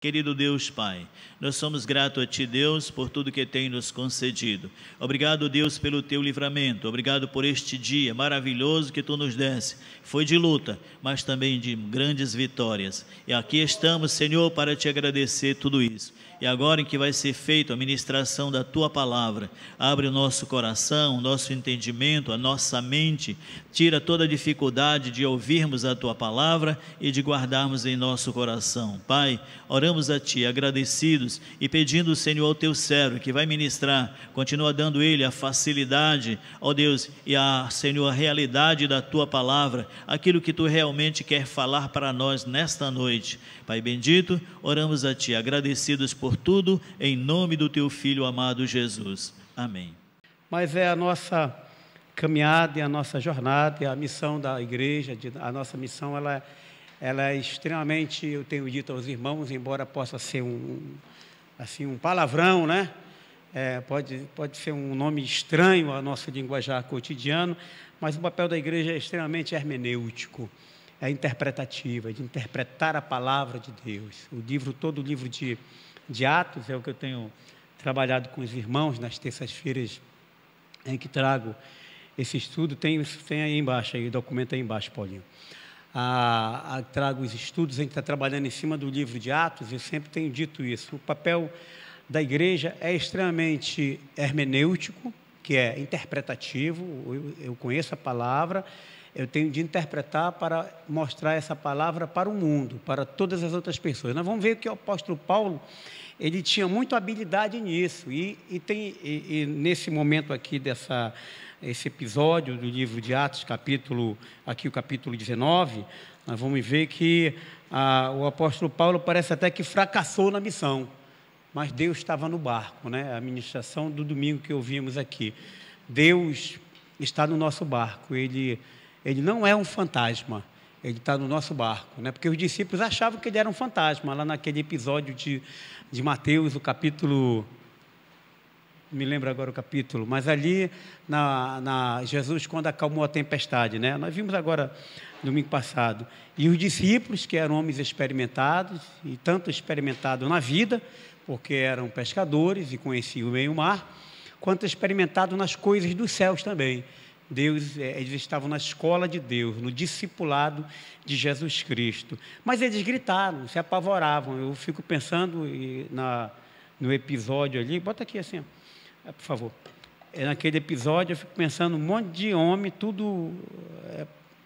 Querido Deus Pai, nós somos gratos a Ti, Deus, por tudo que tem nos concedido. Obrigado, Deus, pelo Teu livramento. Obrigado por este dia maravilhoso que Tu nos desse. Foi de luta, mas também de grandes vitórias. E aqui estamos, Senhor, para Te agradecer tudo isso. E agora em que vai ser feita a ministração da Tua palavra, abre o nosso coração, o nosso entendimento, a nossa mente, tira toda a dificuldade de ouvirmos a Tua palavra e de guardarmos em nosso coração. Pai, oramos a Ti, agradecidos e pedindo, Senhor, ao Teu servo que vai ministrar, continua dando ele a facilidade, ó Deus, e Senhor, a realidade da Tua palavra, aquilo que Tu realmente quer falar para nós nesta noite. Pai bendito, oramos a Ti, agradecidos por tudo, em nome do Teu Filho amado Jesus. Amém. Mas é a nossa caminhada e a nossa jornada, e a missão da igreja, a nossa missão, ela é extremamente, eu tenho dito aos irmãos, embora possa ser um palavrão, né? Pode ser um nome estranho ao nosso linguajar cotidiano, mas o papel da igreja é extremamente hermenêutico, é interpretativo, é de interpretar a palavra de Deus. Todo o livro de Atos é o que eu tenho trabalhado com os irmãos nas terças-feiras em que trago esse estudo. Tem aí embaixo, aí, o documento aí embaixo, Paulinho. Trago os estudos, a gente está trabalhando em cima do livro de Atos, eu sempre tenho dito isso. O papel da igreja é extremamente hermenêutico, que é interpretativo. Eu conheço a palavra, eu tenho de interpretar para mostrar essa palavra para o mundo, para todas as outras pessoas. Nós vamos ver que o apóstolo Paulo, ele tinha muita habilidade nisso, e nesse momento aqui esse episódio do livro de Atos, o capítulo 19, nós vamos ver que o apóstolo Paulo parece até que fracassou na missão, mas Deus estava no barco, né? A ministração do domingo que ouvimos aqui, Deus está no nosso barco, Ele não é um fantasma, Ele está no nosso barco, né? Porque os discípulos achavam que Ele era um fantasma, lá naquele episódio de Mateus, o capítulo... Não me lembro agora o capítulo, mas ali, Jesus, quando acalmou a tempestade, né? Nós vimos agora, domingo passado, e os discípulos, que eram homens experimentados, e tanto experimentados na vida, porque eram pescadores e conheciam o meio-mar, quanto experimentados nas coisas dos céus também. Eles estavam na escola de Deus, no discipulado de Jesus Cristo. Mas eles gritaram, se apavoravam. Eu fico pensando no episódio ali, bota aqui assim, por favor. Naquele episódio eu fico pensando, um monte de homem, tudo...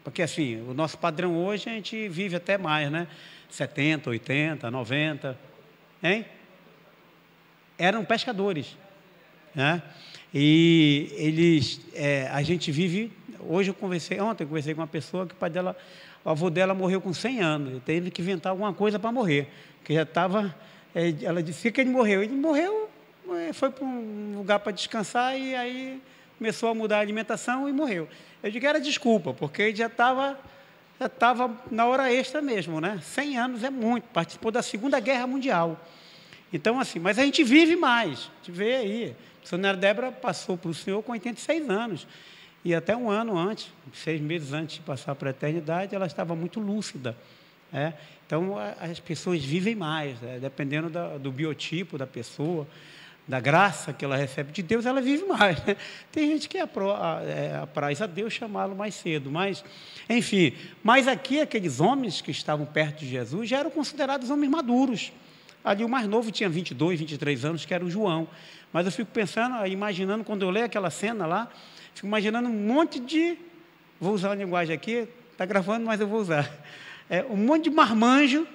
porque assim, o nosso padrão hoje, a gente vive até mais, né? 70, 80, 90, hein? Eram pescadores, né? E a gente vive... Ontem eu conversei com uma pessoa que o avô dela morreu com 100 anos, ele teve que inventar alguma coisa para morrer, porque já estava... Ela disse que ele morreu, foi para um lugar para descansar e aí começou a mudar a alimentação e morreu. Eu digo que era desculpa, porque ele já estava na hora extra mesmo, né? 100 anos é muito, participou da Segunda Guerra Mundial. Então, assim, mas a gente vive mais, a gente vê aí. A missionária Débora passou para o Senhor com 86 anos, e até um ano antes, 6 meses antes de passar para a eternidade, ela estava muito lúcida. Então, as pessoas vivem mais, dependendo do biotipo da pessoa, da graça que ela recebe de Deus, ela vive mais, né? Tem gente que apraz a Deus chamá-lo mais cedo, mas, enfim. Mas aqui, aqueles homens que estavam perto de Jesus já eram considerados homens maduros. Ali o mais novo tinha 22, 23 anos, que era o João. Mas eu fico pensando, imaginando, quando eu leio aquela cena lá, fico imaginando um monte de... Vou usar a linguagem aqui, está gravando, mas eu vou usar. Um monte de marmanjo,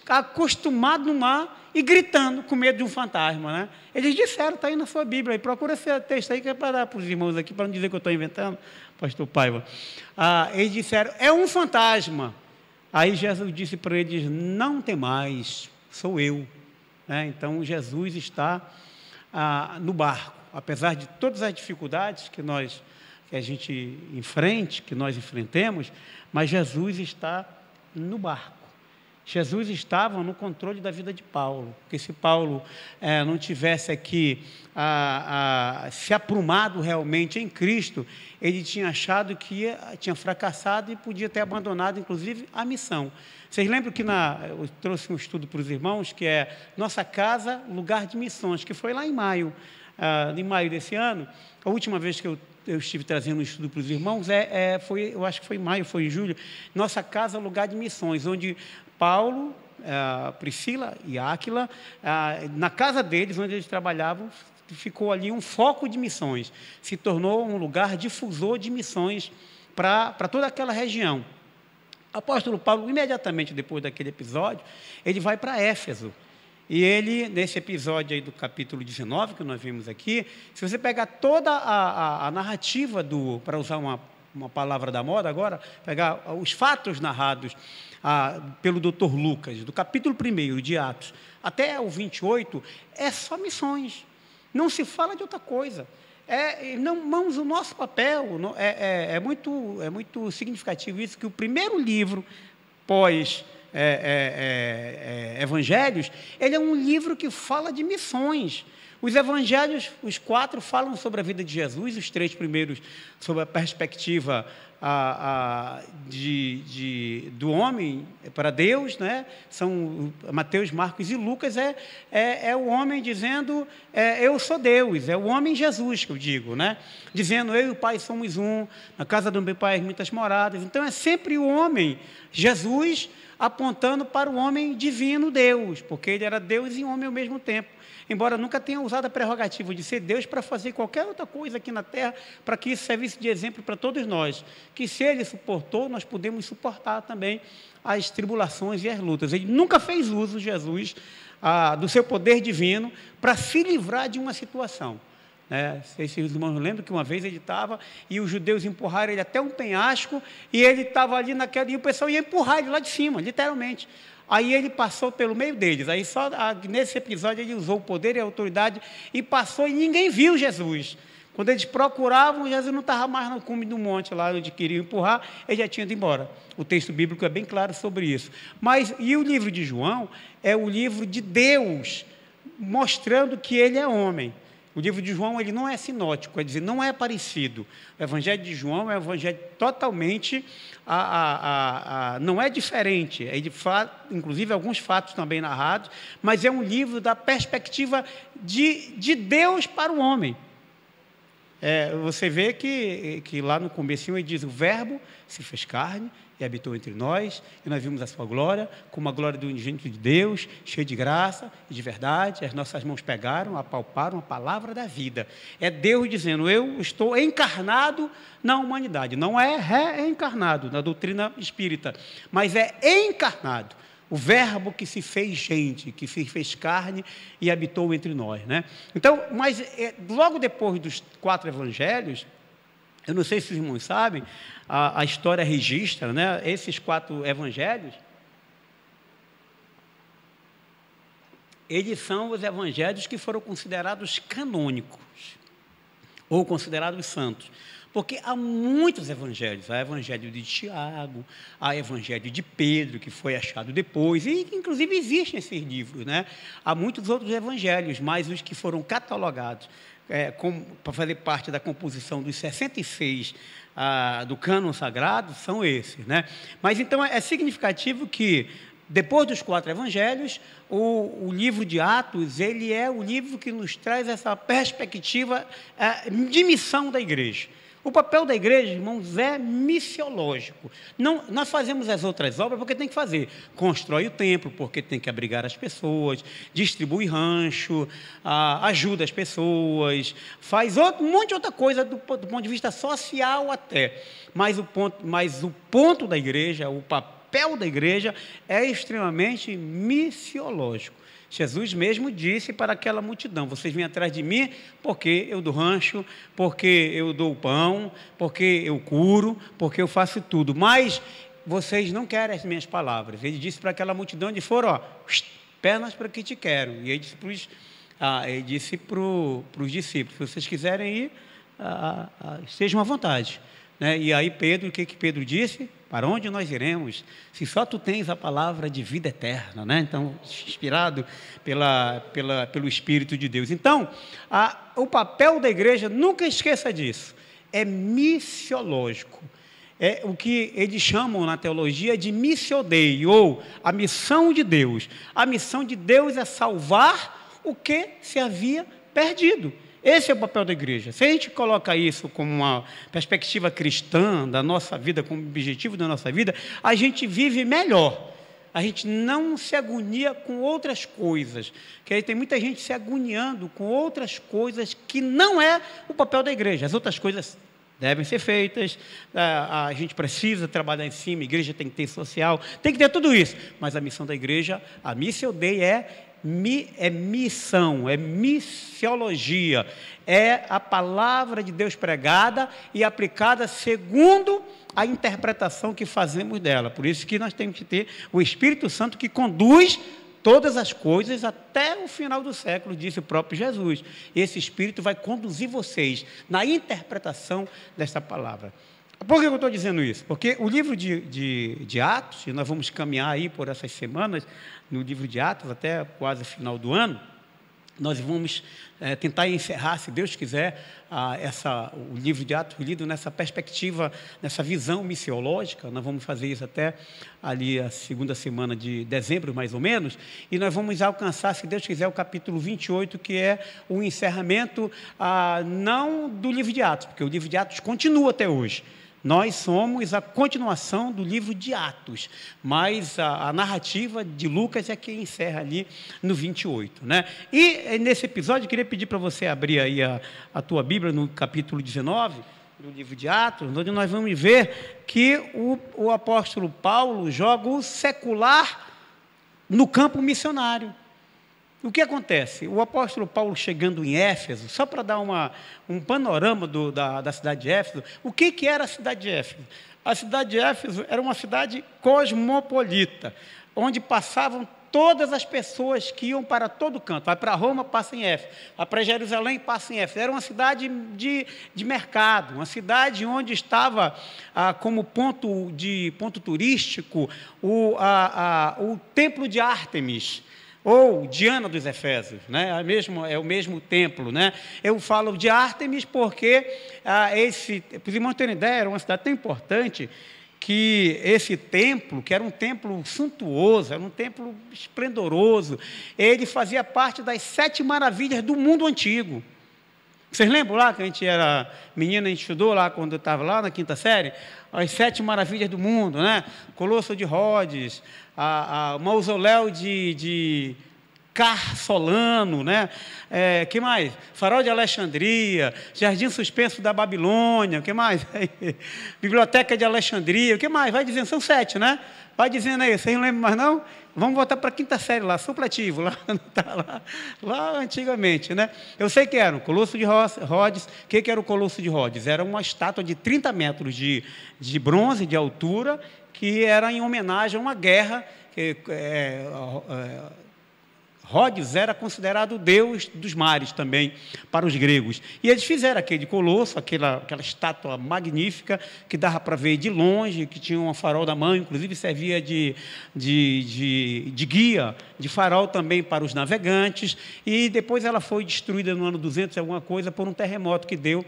acostumado no mar e gritando com medo de um fantasma, né? Eles disseram, está aí na sua Bíblia, procura esse texto aí que é para dar para os irmãos aqui, para não dizer que eu estou inventando, pastor Paiva. Eles disseram, é um fantasma. Aí Jesus disse para eles, não temais, sou eu. Então Jesus está no barco, apesar de todas as dificuldades que a gente enfrente, que nós enfrentemos, mas Jesus está no barco. Jesus estava no controle da vida de Paulo, porque se Paulo não tivesse aqui se aprumado realmente em Cristo, ele tinha achado que tinha fracassado e podia ter abandonado, inclusive, a missão. Vocês lembram que eu trouxe um estudo para os irmãos, que é Nossa Casa, Lugar de Missões, que foi lá em maio desse ano. A última vez que eu estive trazendo um estudo para os irmãos, eu acho que foi em maio, foi em julho, Nossa Casa, Lugar de Missões, onde Paulo, Priscila e Áquila, na casa deles, onde eles trabalhavam, ficou ali um foco de missões, se tornou um lugar difusor de missões para toda aquela região. O apóstolo Paulo, imediatamente depois daquele episódio, ele vai para Éfeso. E ele, nesse episódio aí do capítulo 19, que nós vimos aqui, se você pegar toda a narrativa para usar uma palavra da moda agora, pegar os fatos narrados pelo Dr. Lucas, do capítulo 1 de Atos até o 28, é só missões. Não se fala de outra coisa. O nosso papel é muito significativo isso, que o primeiro livro pós Evangelhos, ele é um livro que fala de missões. Os evangelhos, os 4, falam sobre a vida de Jesus, os 3 primeiros sobre a perspectiva do homem para Deus, né? São Mateus, Marcos e Lucas, é o homem dizendo, eu sou Deus, é o homem Jesus, que eu digo, né? Dizendo, eu e o Pai somos um, na casa do meu Pai muitas moradas. Então, é sempre o homem, Jesus, apontando para o homem divino Deus, porque ele era Deus e homem ao mesmo tempo. Embora nunca tenha usado a prerrogativa de ser Deus para fazer qualquer outra coisa aqui na terra, para que isso servisse de exemplo para todos nós, que se ele suportou, nós podemos suportar também as tribulações e as lutas. Ele nunca fez uso, Jesus, do seu poder divino para se livrar de uma situação. Esses irmãos lembram que uma vez ele estava e os judeus empurraram ele até um penhasco e ele estava ali e o pessoal ia empurrar ele lá de cima, literalmente. Aí ele passou pelo meio deles, aí só nesse episódio ele usou o poder e a autoridade e passou e ninguém viu Jesus. Quando eles procuravam, Jesus não estava mais no cume do monte, lá onde queriam empurrar, ele já tinha ido embora. O texto bíblico é bem claro sobre isso. E o livro de João é o livro de Deus, mostrando que ele é homem. O livro de João ele não é sinótico, quer dizer, não é parecido. O Evangelho de João é um evangelho totalmente, não é diferente. Inclusive alguns fatos também narrados, mas é um livro da perspectiva de Deus para o homem. Você vê que lá no comecinho ele diz, o verbo se fez carne e habitou entre nós, e nós vimos a sua glória, como a glória do unigênito de Deus, cheio de graça e de verdade, as nossas mãos pegaram, apalparam a palavra da vida. É Deus dizendo, eu estou encarnado na humanidade, não é reencarnado na doutrina espírita, mas é encarnado. O verbo que se fez gente, que se fez carne e habitou entre nós, né? Então, logo depois dos 4 evangelhos, eu não sei se os irmãos sabem, a história registra, né? Esses 4 evangelhos, eles são os evangelhos que foram considerados canônicos, ou considerados santos. Porque há muitos evangelhos, há evangelho de Tiago, há evangelho de Pedro, que foi achado depois, e inclusive existem esses livros, né? Há muitos outros evangelhos, mas os que foram catalogados para fazer parte da composição dos 66 do cânon sagrado, são esses, né? Mas então é significativo que, depois dos 4 evangelhos, o livro de Atos, ele é o livro que nos traz essa perspectiva de missão da igreja. O papel da igreja, irmãos, é missiológico. Nós fazemos as outras obras porque tem que fazer. Constrói o templo, porque tem que abrigar as pessoas, distribui rancho, ajuda as pessoas, faz um monte de outra coisa do ponto de vista social até. Mas o ponto da igreja, o papel da igreja é extremamente missiológico. Jesus mesmo disse para aquela multidão, vocês vêm atrás de mim porque eu dou rancho, porque eu dou o pão, porque eu curo, porque eu faço tudo, mas vocês não querem as minhas palavras. Ele disse para aquela multidão onde foram, pernas para que te quero. E ele disse para os discípulos, se vocês quiserem ir, estejam à vontade. né? E aí Pedro, o que Pedro disse? Para onde nós iremos, se só tu tens a palavra de vida eterna, né? Então, inspirado pelo Espírito de Deus. Então, o papel da igreja, nunca esqueça disso, é missiológico. É o que eles chamam na teologia de missio Dei, ou a missão de Deus. A missão de Deus é salvar o que se havia perdido. Esse é o papel da igreja. Se a gente coloca isso como uma perspectiva cristã da nossa vida, como objetivo da nossa vida, a gente vive melhor. A gente não se agonia com outras coisas. Porque aí tem muita gente se agoniando com outras coisas que não é o papel da igreja. As outras coisas devem ser feitas, a gente precisa trabalhar em cima, a igreja tem que ter social, tem que ter tudo isso. Mas a missão da igreja, a missio Dei é missão, é missiologia, é a palavra de Deus pregada e aplicada segundo a interpretação que fazemos dela. Por isso que nós temos que ter o Espírito Santo que conduz todas as coisas até o final do século, disse o próprio Jesus. Esse Espírito vai conduzir vocês na interpretação desta palavra. Por que eu estou dizendo isso? Porque o livro de Atos, e nós vamos caminhar aí por essas semanas, no livro de Atos, até quase o final do ano, nós vamos tentar encerrar, se Deus quiser, o livro de Atos lido nessa perspectiva, nessa visão missiológica. Nós vamos fazer isso até ali a segunda semana de dezembro, mais ou menos, e nós vamos alcançar, se Deus quiser, o capítulo 28, que é o encerramento, não do livro de Atos, porque o livro de Atos continua até hoje. Nós somos a continuação do livro de Atos, mas a narrativa de Lucas é que encerra ali no 28, né? E nesse episódio, eu queria pedir para você abrir aí a tua Bíblia no capítulo 19, do livro de Atos, onde nós vamos ver que o apóstolo Paulo joga o secular no campo missionário. O que acontece? O apóstolo Paulo chegando em Éfeso, só para dar um panorama da cidade de Éfeso, o que era a cidade de Éfeso? A cidade de Éfeso era uma cidade cosmopolita, onde passavam todas as pessoas que iam para todo canto. Vai para Roma, passa em Éfeso. Vai para Jerusalém, passa em Éfeso. Era uma cidade de mercado, uma cidade onde estava como ponto turístico o templo de Ártemis, ou Diana dos Efésios, né? É o mesmo templo, né? Eu falo de Ártemis porque para os irmãos terem ideia, era uma cidade tão importante que esse templo, que era um templo suntuoso, era um templo esplendoroso, ele fazia parte das 7 maravilhas do mundo antigo. Vocês lembram lá que a gente era menina, a gente estudou lá quando eu estava lá na 5ª série? As 7 maravilhas do mundo, né? Colosso de Rhodes, o mausoléu de Carsolano, né? Que mais? Farol de Alexandria, Jardim Suspenso da Babilônia, o que mais? Biblioteca de Alexandria, o que mais? Vai dizendo, são 7, né? Vai dizendo aí, vocês não lembram mais não? Vamos voltar para a 5ª série lá, supletivo, lá antigamente, né? Eu sei que era o Colosso de Rhodes. O que era o Colosso de Rhodes? Era uma estátua de 30 metros de bronze, de altura, que era em homenagem a uma guerra. Rhodes era considerado o deus dos mares também, para os gregos. E eles fizeram aquele colosso, aquela estátua magnífica, que dava para ver de longe, que tinha um farol da mão, inclusive servia de guia, de farol também para os navegantes. E depois ela foi destruída no ano 200 alguma coisa, por um terremoto que deu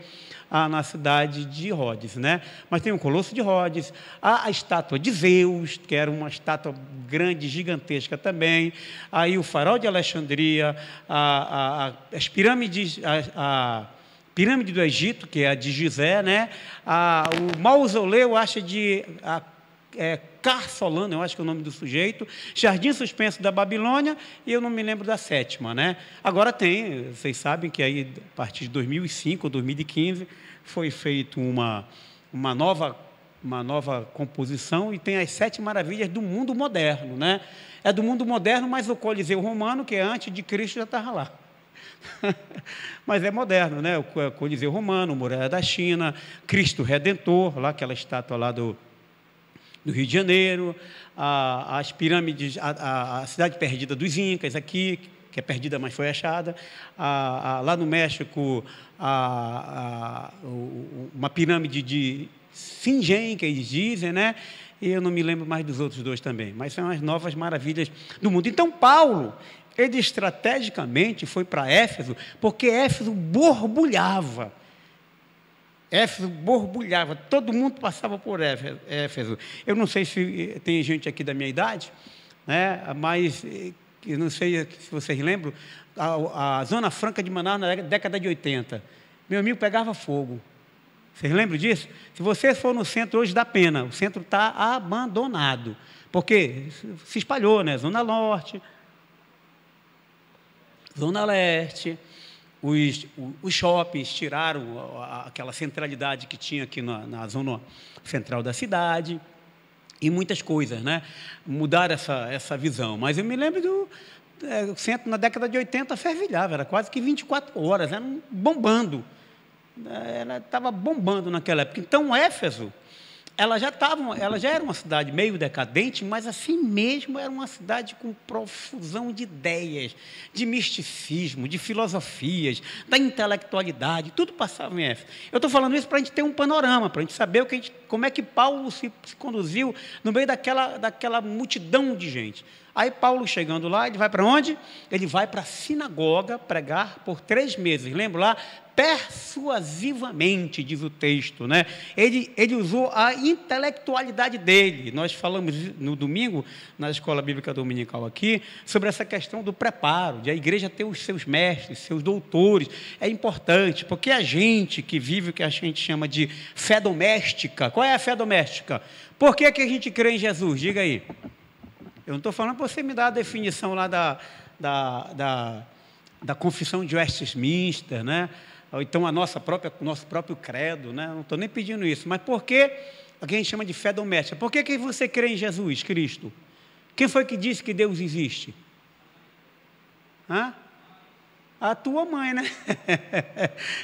na cidade de Rhodes, né? Mas tem o Colosso de Rhodes, a estátua de Zeus, que era uma estátua grande, gigantesca também, aí o farol de Alexandria, as pirâmides, a pirâmide do Egito, que é a de Gizé, né? O mausoléu, acho Carsolano, eu acho que é o nome do sujeito, Jardim Suspenso da Babilônia, e eu não me lembro da 7ª, né? Agora vocês sabem que aí, a partir de 2005 ou 2015, foi feita uma nova composição, e tem as 7 maravilhas do mundo moderno, né? É do mundo moderno, mas o Coliseu Romano, que é antes de Cristo, já estava lá. Mas é moderno, né? O Coliseu Romano, a Muralha da China, Cristo Redentor, lá aquela estátua lá do Rio de Janeiro, as pirâmides, a cidade perdida dos Incas aqui, que é perdida, mas foi achada, lá no México, uma pirâmide Singen, que eles dizem, né? E eu não me lembro mais dos outros dois também, mas são as novas maravilhas do mundo. Então, Paulo, ele estrategicamente foi para Éfeso, porque Éfeso borbulhava. Éfeso borbulhava, todo mundo passava por Éfeso. Eu não sei se tem gente aqui da minha idade, né? Mas eu não sei se vocês lembram, a Zona Franca de Manaus na década de 80. Meu amigo, pegava fogo. Vocês lembram disso? Se você for no centro hoje, dá pena. O centro está abandonado. Porque se espalhou, né? Zona Norte, Zona Leste, os shoppings tiraram aquela centralidade que tinha aqui na zona central da cidade. E muitas coisas, né? Mudaram essa visão. Mas eu me lembro do centro, na década de 80, fervilhava. Era quase que 24 horas, era bombando. Ela estava bombando naquela época. Então, Éfeso, ela já era uma cidade meio decadente, mas assim mesmo era uma cidade com profusão de ideias, de misticismo, de filosofias, da intelectualidade, tudo passava em Éfeso. Eu estou falando isso para a gente ter um panorama, para a gente saber como é que Paulo se conduziu no meio daquela multidão de gente. Aí Paulo, chegando lá, ele vai para onde? Ele vai para a sinagoga pregar por 3 meses. Lembra lá? Persuasivamente, diz o texto, né? Ele usou a intelectualidade dele. Nós falamos no domingo, na escola bíblica dominical aqui, sobre essa questão do preparo, de a igreja ter os seus mestres, seus doutores. É importante, porque a gente que vive o que a gente chama de fé doméstica. Qual é a fé doméstica? Por que a gente crê em Jesus? Diga aí. Eu não estou falando para você me dar a definição lá da confissão de Westminster, né? Ou então nosso próprio credo, né? Não estou nem pedindo isso. Mas por que a gente chama de fé doméstica? Por que você crê em Jesus Cristo? Quem foi que disse que Deus existe? Hã? A tua mãe, né?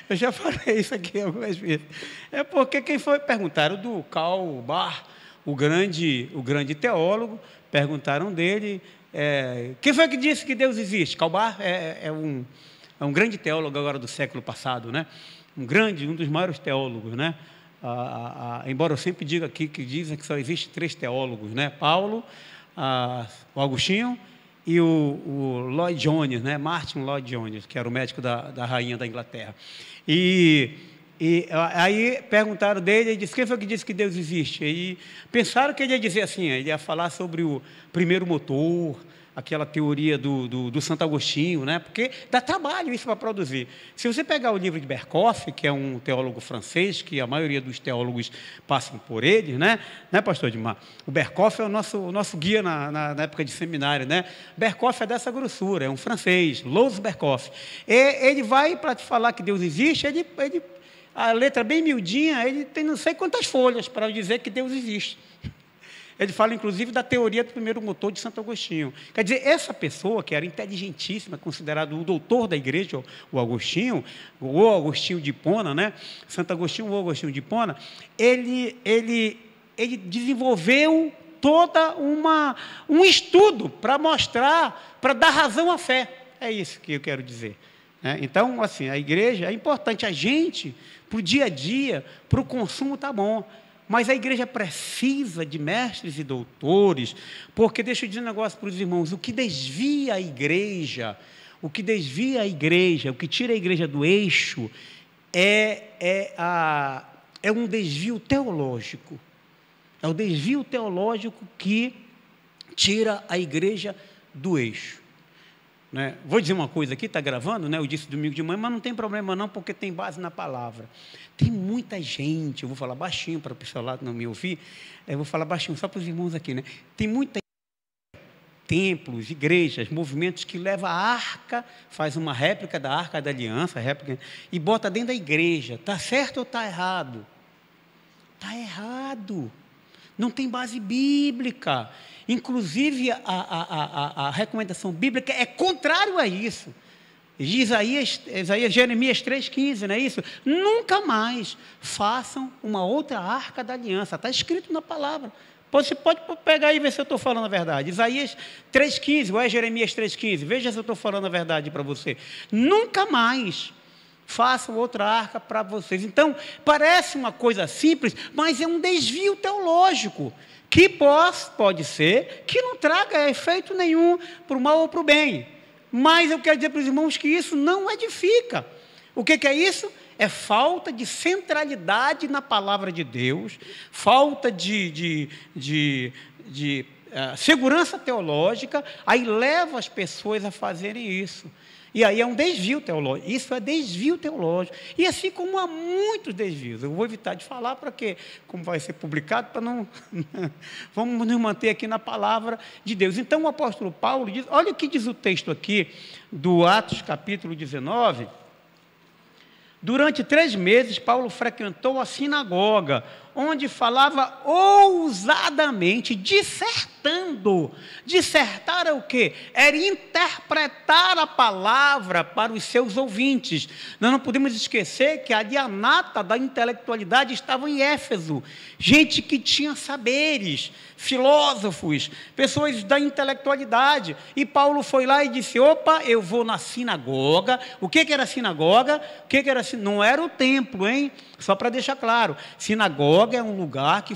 Eu já falei isso aqui algumas vezes. É porque quem foi? Perguntaram do Karl Barth, o grande teólogo. Perguntaram dele, quem foi que disse que Deus existe? Karl Barth é um grande teólogo agora do século passado, né? Um dos maiores teólogos, né? Embora eu sempre diga aqui que dizem que só existe 3 teólogos, né? Paulo, o Agostinho e o Lloyd Jones, né? Martin Lloyd Jones, que era o médico da rainha da Inglaterra. E aí perguntaram dele, ele disse, quem foi que disse que Deus existe? E pensaram que ele ia dizer assim, ele ia falar sobre o primeiro motor, aquela teoria do Santo Agostinho, né? Porque dá trabalho isso para produzir. Se você pegar o livro de Berkoff, que é um teólogo francês, que a maioria dos teólogos passam por ele, né, pastor Edmar? O Berkoff é o nosso guia na época de seminário, né? Berkoff é dessa grossura, é um francês, Louis Berkoff. Ele vai, para te falar que Deus existe, a letra bem miudinha, ele tem não sei quantas folhas para dizer que Deus existe. Ele fala, inclusive, da teoria do primeiro motor de Santo Agostinho. Quer dizer, essa pessoa, que era inteligentíssima, considerado o doutor da igreja, o Agostinho de Hipona, né? Santo Agostinho, o Agostinho de Hipona, ele desenvolveu toda um estudo para mostrar, para dar razão à fé. É isso que eu quero dizer. Então, assim, a igreja é importante. A gente, para o dia a dia, para o consumo, está bom. Mas a igreja precisa de mestres e doutores, porque, deixa eu dizer um negócio para os irmãos, o que desvia a igreja, o que tira a igreja do eixo, é um desvio teológico. É o desvio teológico que tira a igreja do eixo. Né? Vou dizer uma coisa aqui, está gravando, né? Eu disse domingo de manhã, mas não tem problema não, porque tem base na palavra. Tem muita gente, eu vou falar baixinho para o pessoal lá não me ouvir, eu vou falar baixinho só para os irmãos aqui, né? Tem muita templos, igrejas, movimentos que levam a arca, faz uma réplica da Arca da Aliança, e bota dentro da igreja. Está certo ou está errado? Está errado. Não tem base bíblica. Inclusive, a recomendação bíblica é contrário a isso. Jeremias 3,15, não é isso? Nunca mais façam uma outra Arca da Aliança. Está escrito na palavra. Você pode pegar aí e ver se eu estou falando a verdade. Isaías 3,15, ou é Jeremias 3,15? Veja se eu estou falando a verdade para você. Nunca mais façam outra arca para vocês. Então, parece uma coisa simples, mas é um desvio teológico, que pode ser que não traga efeito nenhum para o mal ou para o bem. Mas eu quero dizer para os irmãos que isso não edifica. O que é isso? É falta de centralidade na palavra de Deus, falta de segurança teológica, aí leva as pessoas a fazerem isso. E aí é um desvio teológico. Isso é desvio teológico. E assim como há muitos desvios. Eu vou evitar de falar para que, como vai ser publicado, para não... Vamos nos manter aqui na palavra de Deus. Então o apóstolo Paulo diz, olha o que diz o texto aqui do Atos capítulo 19. Durante 3 meses, Paulo frequentou a sinagoga, onde falava ousadamente, dissertando. Dissertar é o quê? Era interpretar a palavra para os seus ouvintes. Nós não podemos esquecer que a dianata da intelectualidade estava em Éfeso. Gente que tinha saberes, filósofos, pessoas da intelectualidade. E Paulo foi lá e disse, opa, eu vou na sinagoga. O que era sinagoga? Não era o templo, hein? Só para deixar claro, sinagoga é um lugar que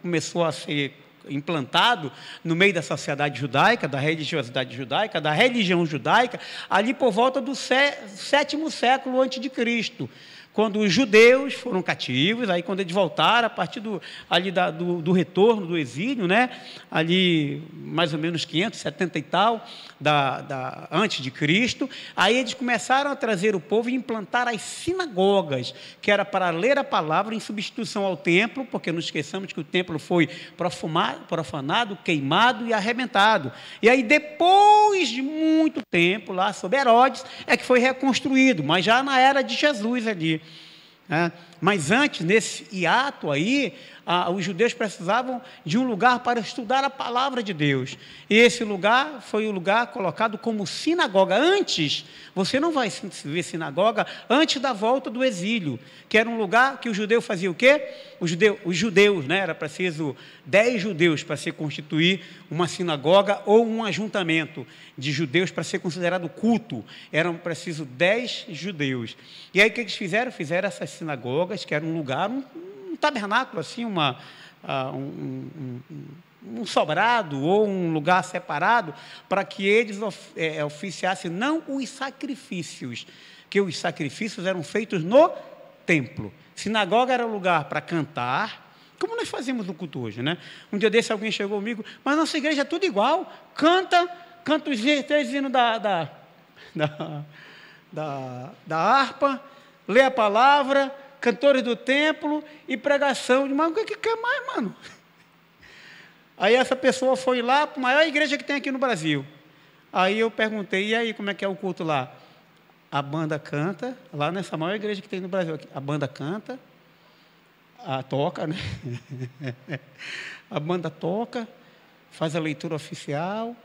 começou a ser implantado no meio da sociedade judaica, da religiosidade judaica, da religião judaica, ali por volta do 7º século antes de Cristo, quando os judeus foram cativos, aí quando eles voltaram, a partir do retorno do exílio, né, ali mais ou menos 570 e tal, antes de Cristo, aí eles começaram a trazer o povo e implantar as sinagogas, que era para ler a palavra em substituição ao templo, porque não esqueçamos que o templo foi profanado, queimado e arrebentado. E aí depois de muito tempo, lá sob Herodes, é que foi reconstruído, mas já na era de Jesus ali. Mas antes, nesse hiato aí, os judeus precisavam de um lugar para estudar a palavra de Deus. E esse lugar foi o lugar colocado como sinagoga. Antes, você não vai ver sinagoga antes da volta do exílio, que era um lugar que o judeu fazia o quê? Os judeus, né? Era preciso 10 judeus para se constituir uma sinagoga ou um ajuntamento de judeus para ser considerado culto. Eram preciso 10 judeus. E aí o que eles fizeram? Fizeram essas sinagogas, que era um lugar, um tabernáculo, assim, um sobrado ou um lugar separado, para que eles oficiassem não os sacrifícios, que os sacrifícios eram feitos no templo. Sinagoga era o lugar para cantar, como nós fazemos no culto hoje, né? Um dia desse alguém chegou comigo, mas nossa igreja é tudo igual, canta os 3 hinos da harpa, lê a palavra, cantores do templo e pregação. Mas o que quer mais, mano? Aí essa pessoa foi lá para a maior igreja que tem aqui no Brasil. Aí eu perguntei, e aí, como é que é o culto lá? A banda canta, lá nessa maior igreja que tem no Brasil, a banda canta, toca, né? A banda toca, faz a leitura oficial,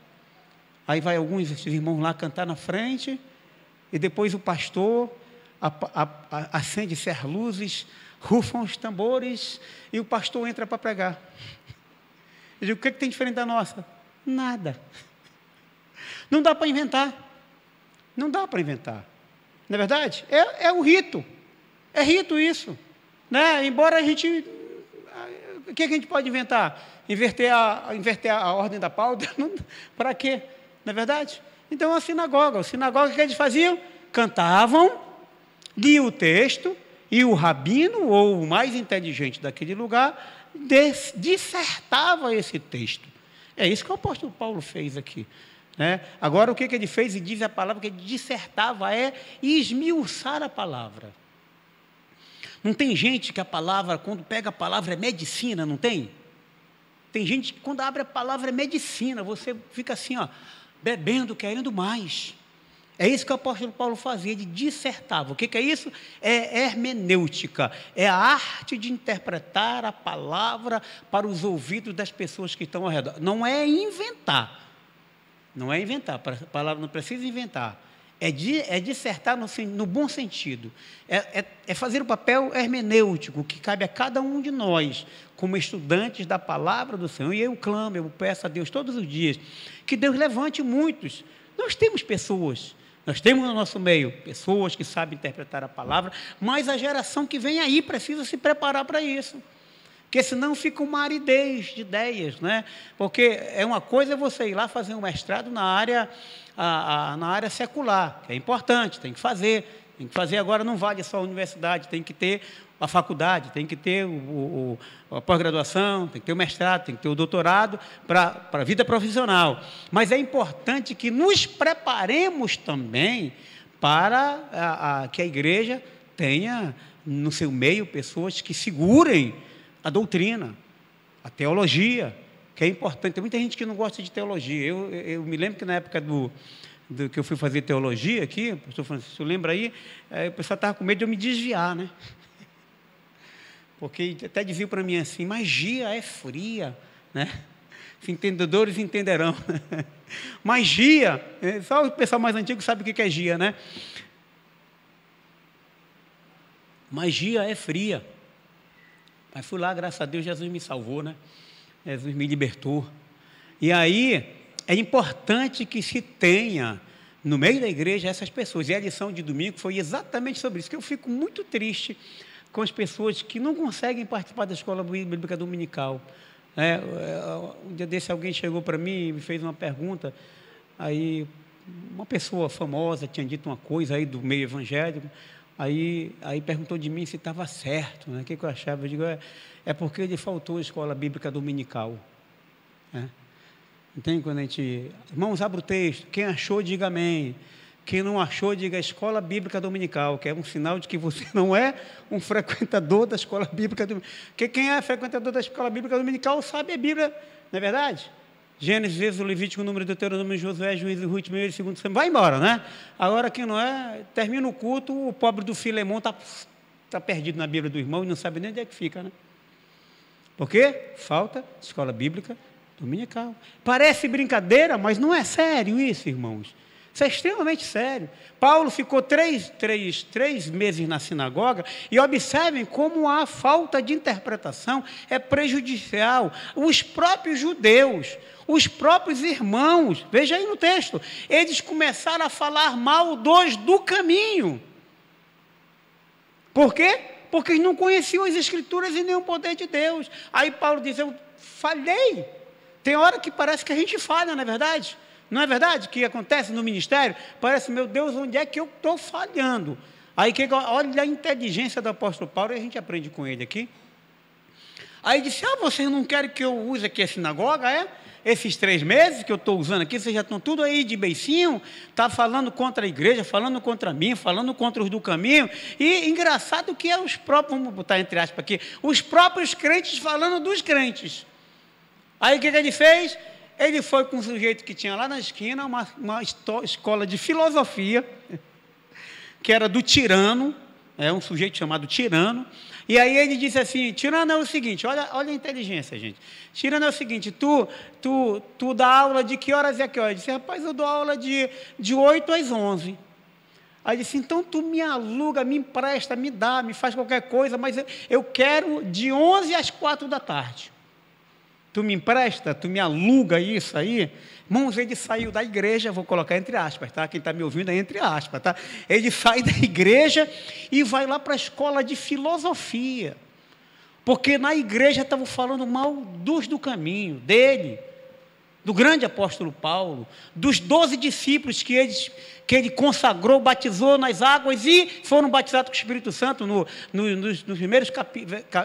aí vai alguns irmãos lá cantar na frente, e depois o pastor acende-se as luzes, rufam os tambores, e o pastor entra para pregar. Eu digo, o que tem diferente da nossa? Nada. Não dá para inventar. Não dá para inventar. Não é verdade? É o rito. É rito isso. Né? Embora a gente... O que a gente pode inventar? Inverter a ordem da pauta? Para quê? Não é verdade? Então, a sinagoga. O que eles faziam? Cantavam, liam o texto, e o rabino, ou o mais inteligente daquele lugar, dissertava esse texto. É isso que o apóstolo Paulo fez aqui. Né? Agora, o que ele fez? E diz a palavra que ele dissertava é esmiuçar a palavra. Não tem gente que a palavra, quando pega a palavra, é medicina, não tem? Tem gente que quando abre a palavra é medicina, você fica assim, ó, bebendo, querendo mais. É isso que o apóstolo Paulo fazia, ele dissertava. O que é isso? É hermenêutica, é a arte de interpretar a palavra para os ouvidos das pessoas que estão ao redor. Não é inventar, a palavra não precisa inventar, é dissertar no bom sentido, é fazer o papel hermenêutico que cabe a cada um de nós, como estudantes da palavra do Senhor. E eu clamo, eu peço a Deus todos os dias, que Deus levante muitos. Nós temos pessoas, Nós temos no nosso meio pessoas que sabem interpretar a palavra, mas a geração que vem aí precisa se preparar para isso. Porque senão fica uma aridez de ideias, né? Porque é uma coisa você ir lá fazer um mestrado na área secular, que é importante, tem que fazer. Tem que fazer agora, não vale só a universidade, tem que ter a faculdade, tem que ter a pós-graduação, tem que ter o mestrado, tem que ter o doutorado para a vida profissional. Mas é importante que nos preparemos também para que a igreja tenha no seu meio pessoas que segurem a doutrina, a teologia, que é importante. Tem muita gente que não gosta de teologia. Eu me lembro que na época que eu fui fazer teologia aqui, o pastor Francisco lembra aí, o pessoal estava com medo de eu me desviar, né? Porque até dizia para mim assim, magia é fria, né? Os entendedores entenderão. Magia, só o pessoal mais antigo sabe o que é gia, né? Magia é fria. Mas fui lá, graças a Deus, Jesus me salvou, né? Jesus me libertou. E aí, é importante que se tenha no meio da igreja essas pessoas. E a lição de domingo foi exatamente sobre isso, que eu fico muito triste com as pessoas que não conseguem participar da escola bíblica dominical. Um dia desse alguém chegou para mim e me fez uma pergunta, aí uma pessoa famosa tinha dito uma coisa aí do meio evangélico, aí perguntou de mim se estava certo, né? O que eu achava? Eu digo, é porque lhe faltou a escola bíblica dominical. Entende? Quando a gente... Irmãos, abra o texto. Quem achou, diga amém. Quem não achou, diga escola bíblica dominical, que é um sinal de que você não é um frequentador da escola bíblica dominical. Porque quem é frequentador da escola bíblica dominical sabe a Bíblia, não é verdade? Gênesis, Êxodo, Levítico, Número, Deuteronômio, Josué, Juízes, Ruth, 1º e 2º Samuel, vai embora, né? Agora quem não é, termina o culto, o pobre do Filemão está perdido na Bíblia do irmão e não sabe nem onde é que fica, né? Por quê? Falta escola bíblica dominical. Parece brincadeira, mas não é sério isso, irmãos. Isso é extremamente sério. Paulo ficou três meses na sinagoga e observem como a falta de interpretação é prejudicial. Os próprios judeus, os próprios irmãos, veja aí no texto, eles começaram a falar mal dos do caminho. Por quê? Porque eles não conheciam as Escrituras e nem o poder de Deus. Aí Paulo diz, eu falhei. Tem hora que parece que a gente falha, não é verdade? Não é verdade que acontece no ministério? Parece, meu Deus, onde é que eu estou falhando? Aí, olha a inteligência do apóstolo Paulo, e a gente aprende com ele aqui. Aí disse, vocês não querem que eu use aqui a sinagoga, Esses 3 meses que eu estou usando aqui, vocês já estão tudo aí de beicinho, está falando contra a igreja, falando contra mim, falando contra os do caminho. E engraçado que é os próprios, vamos botar entre aspas aqui, os próprios crentes falando dos crentes. Aí o que ele fez? Ele foi com um sujeito que tinha lá na esquina uma escola de filosofia, que era do Tirano, um sujeito chamado Tirano, e aí ele disse assim, Tirano é o seguinte, olha a inteligência, gente. Tirano é o seguinte, tu dá aula de que horas e a que horas? Eu disse, rapaz, eu dou aula de 8 às 11. Aí ele disse, então tu me aluga, me empresta, me dá, me faz qualquer coisa, mas eu quero de 11 às 4 da tarde. Tu me empresta, tu me aluga isso aí? Irmãos, ele saiu da igreja, vou colocar entre aspas, tá? Quem está me ouvindo é entre aspas, tá? Ele sai da igreja e vai lá para a escola de filosofia. Porque na igreja estavam falando mal dos do caminho, dele, do grande apóstolo Paulo, dos 12 discípulos que ele consagrou, batizou nas águas e foram batizados com o Espírito Santo nos primeiros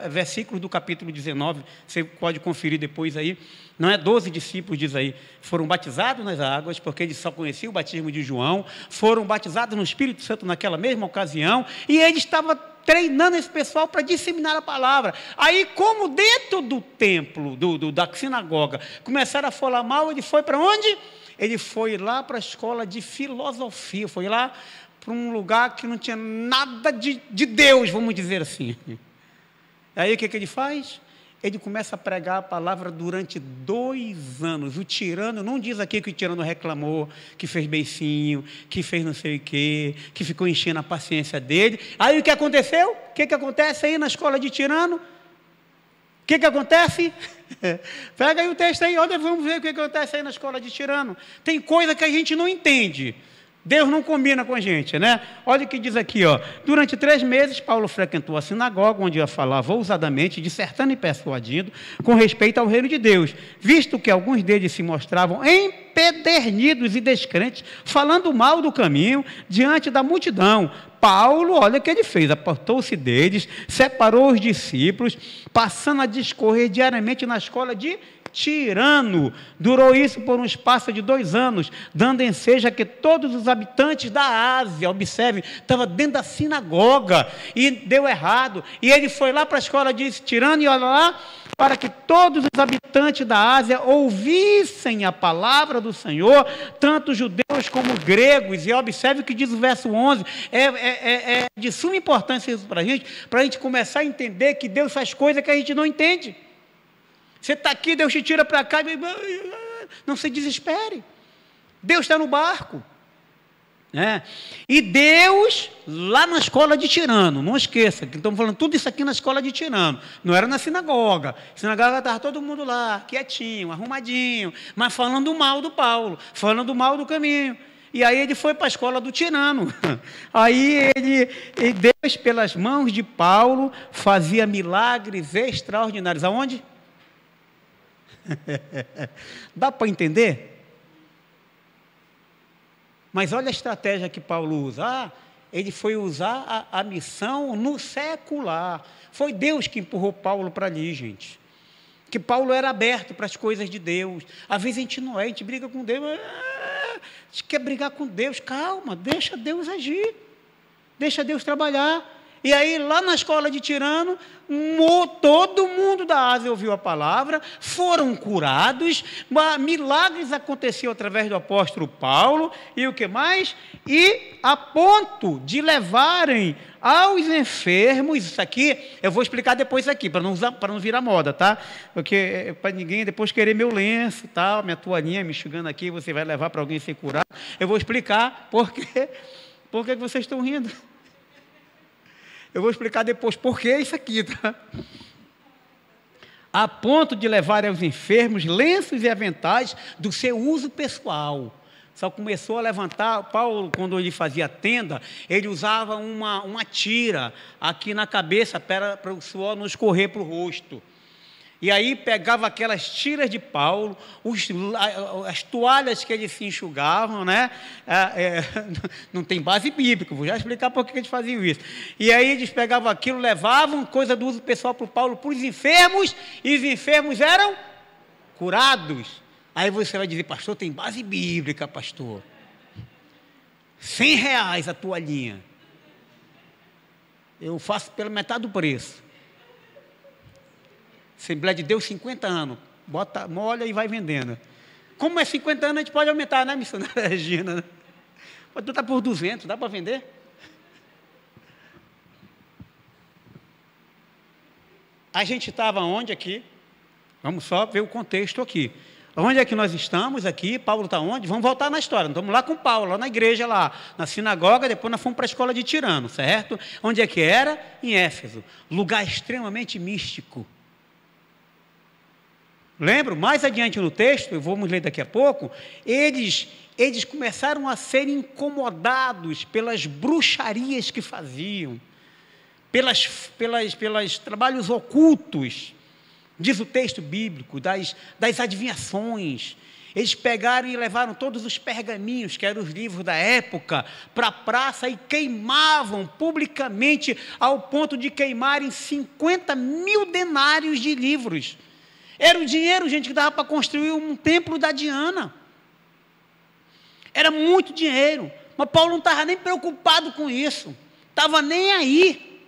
versículos do capítulo 19, você pode conferir depois aí, não é? 12 discípulos, diz aí, foram batizados nas águas, porque eles só conheciam o batismo de João, foram batizados no Espírito Santo naquela mesma ocasião, e ele estava treinando esse pessoal para disseminar a palavra. Aí, como dentro do templo, da sinagoga, começaram a falar mal, ele foi para onde? Ele foi lá para a escola de filosofia, foi lá para um lugar que não tinha nada de Deus, vamos dizer assim. Aí o que ele faz? Ele começa a pregar a palavra durante 2 anos. O tirano, não diz aqui que o tirano reclamou, que fez beicinho, que fez não sei o quê, que ficou enchendo a paciência dele. Aí o que aconteceu? O que acontece aí na escola de tirano? O que acontece? Pega aí o texto aí, olha, vamos ver o que acontece aí na escola de tirano. Tem coisa que a gente não entende. Deus não combina com a gente, né? Olha o que diz aqui, ó. Durante 3 meses, Paulo frequentou a sinagoga, onde falava ousadamente, dissertando e persuadindo com respeito ao reino de Deus, visto que alguns deles se mostravam empedernidos e descrentes, falando mal do caminho diante da multidão. Paulo, olha o que ele fez, apartou-se deles, separou os discípulos, passando a discorrer diariamente na escola de Tirano. Durou isso por um espaço de 2 anos, dando ensejo a que todos os habitantes da Ásia, observem, estava dentro da sinagoga, e deu errado, e ele foi lá para a escola de Tirano, e olha lá, para que todos os habitantes da Ásia ouvissem a palavra do Senhor, tanto judeus como gregos. E observe o que diz o verso 11, é de suma importância isso para a gente começar a entender que Deus faz coisas que a gente não entende. Você está aqui, Deus te tira para cá, não se desespere, Deus está no barco. E Deus, lá na escola de Tirano, não esqueça, que estamos falando tudo isso aqui na escola de Tirano, não era na sinagoga. A sinagoga estava todo mundo lá, quietinho, arrumadinho, mas falando mal do Paulo, falando mal do caminho. E aí ele foi para a escola do Tirano. Aí Deus, pelas mãos de Paulo, fazia milagres extraordinários. Aonde? Dá para entender? Mas olha a estratégia que Paulo usa. Ele foi usar a missão no secular. Foi Deus que empurrou Paulo para ali, gente. Que Paulo era aberto para as coisas de Deus. Às vezes a gente não é, a gente briga com Deus. A gente quer brigar com Deus. Calma, deixa Deus agir. Deixa Deus trabalhar. E aí, lá na escola de Tirano, todo mundo da Ásia ouviu a palavra, foram curados, milagres aconteciam através do apóstolo Paulo, e o que mais? E a ponto de levarem aos enfermos, isso aqui, eu vou explicar depois isso aqui, para não virar moda, tá? Porque para ninguém depois querer meu lenço, tal, minha toalhinha me enxugando aqui, você vai levar para alguém ser curado. Eu vou explicar por que vocês estão rindo. Eu vou explicar depois por que isso aqui, tá? A ponto de levar aos enfermos lenços e aventais do seu uso pessoal. Só começou a levantar, Paulo, quando ele fazia tenda, ele usava uma tira aqui na cabeça para o suor não escorrer para o rosto. E aí pegava aquelas tiras de Paulo, as toalhas que eles se enxugavam, né? Não tem base bíblica, vou já explicar por que eles faziam isso. E aí eles pegavam aquilo, levavam coisa do uso pessoal para o Paulo, para os enfermos, e os enfermos eram curados. Aí você vai dizer, pastor, tem base bíblica, pastor. R$100 a toalhinha. Eu faço pela metade do preço. Assembleia de Deus, 50 anos. Bota, molha e vai vendendo. Como é 50 anos, a gente pode aumentar, né, missionária Regina? Pode botar por 200, dá para vender? A gente estava onde aqui? Vamos só ver o contexto aqui. Onde é que nós estamos aqui? Paulo está onde? Vamos voltar na história. Estamos lá com Paulo, lá na igreja, lá na sinagoga. Depois nós fomos para a escola de Tirano, certo? Onde é que era? Em Éfeso. Lugar extremamente místico. Lembro, mais adiante no texto, vamos ler daqui a pouco, eles começaram a ser incomodados pelas bruxarias que faziam, pelos trabalhos ocultos, diz o texto bíblico, das adivinhações. Eles pegaram e levaram todos os pergaminhos, que eram os livros da época, para a praça e queimavam publicamente, ao ponto de queimarem 50 mil denários de livros. Era o dinheiro, gente, que dava para construir um templo da Diana. Era muito dinheiro. Mas Paulo não estava nem preocupado com isso. Estava nem aí.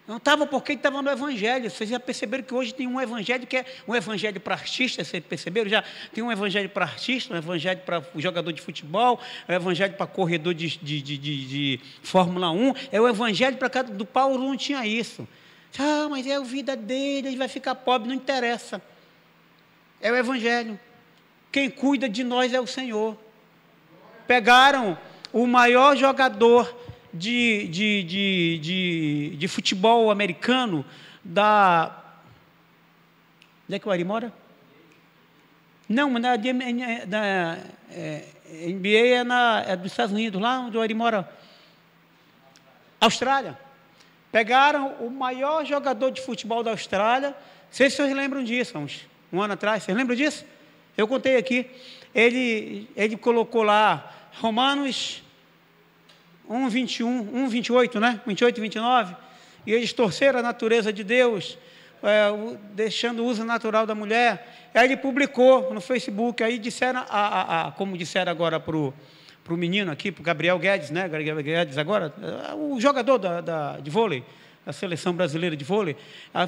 Não estava porque ele estava no evangelho. Vocês já perceberam que hoje tem um evangelho que é um evangelho para artista, vocês perceberam? Já tem um evangelho para artista, um evangelho para jogador de futebol, um evangelho para corredor de Fórmula 1. É o evangelho para cada... Do Paulo não tinha isso. Mas é a vida dele, ele vai ficar pobre, não interessa. É o evangelho. Quem cuida de nós é o Senhor. Pegaram o maior jogador de futebol americano da... Onde é que o Ari mora? Não, mas NBA é dos Estados Unidos, lá onde ele mora. Austrália. Pegaram o maior jogador de futebol da Austrália. Não sei se vocês lembram disso, uns um ano atrás. Vocês lembram disso? Eu contei aqui. Ele colocou lá Romanos 1:21, 1:28, né? 28 e 29. E eles torceram a natureza de Deus, deixando o uso natural da mulher. Aí ele publicou no Facebook. Aí disseram, como disseram agora para o menino aqui, para o Gabriel Guedes, né? Gabriel Guedes agora, o jogador de vôlei, da seleção brasileira de vôlei,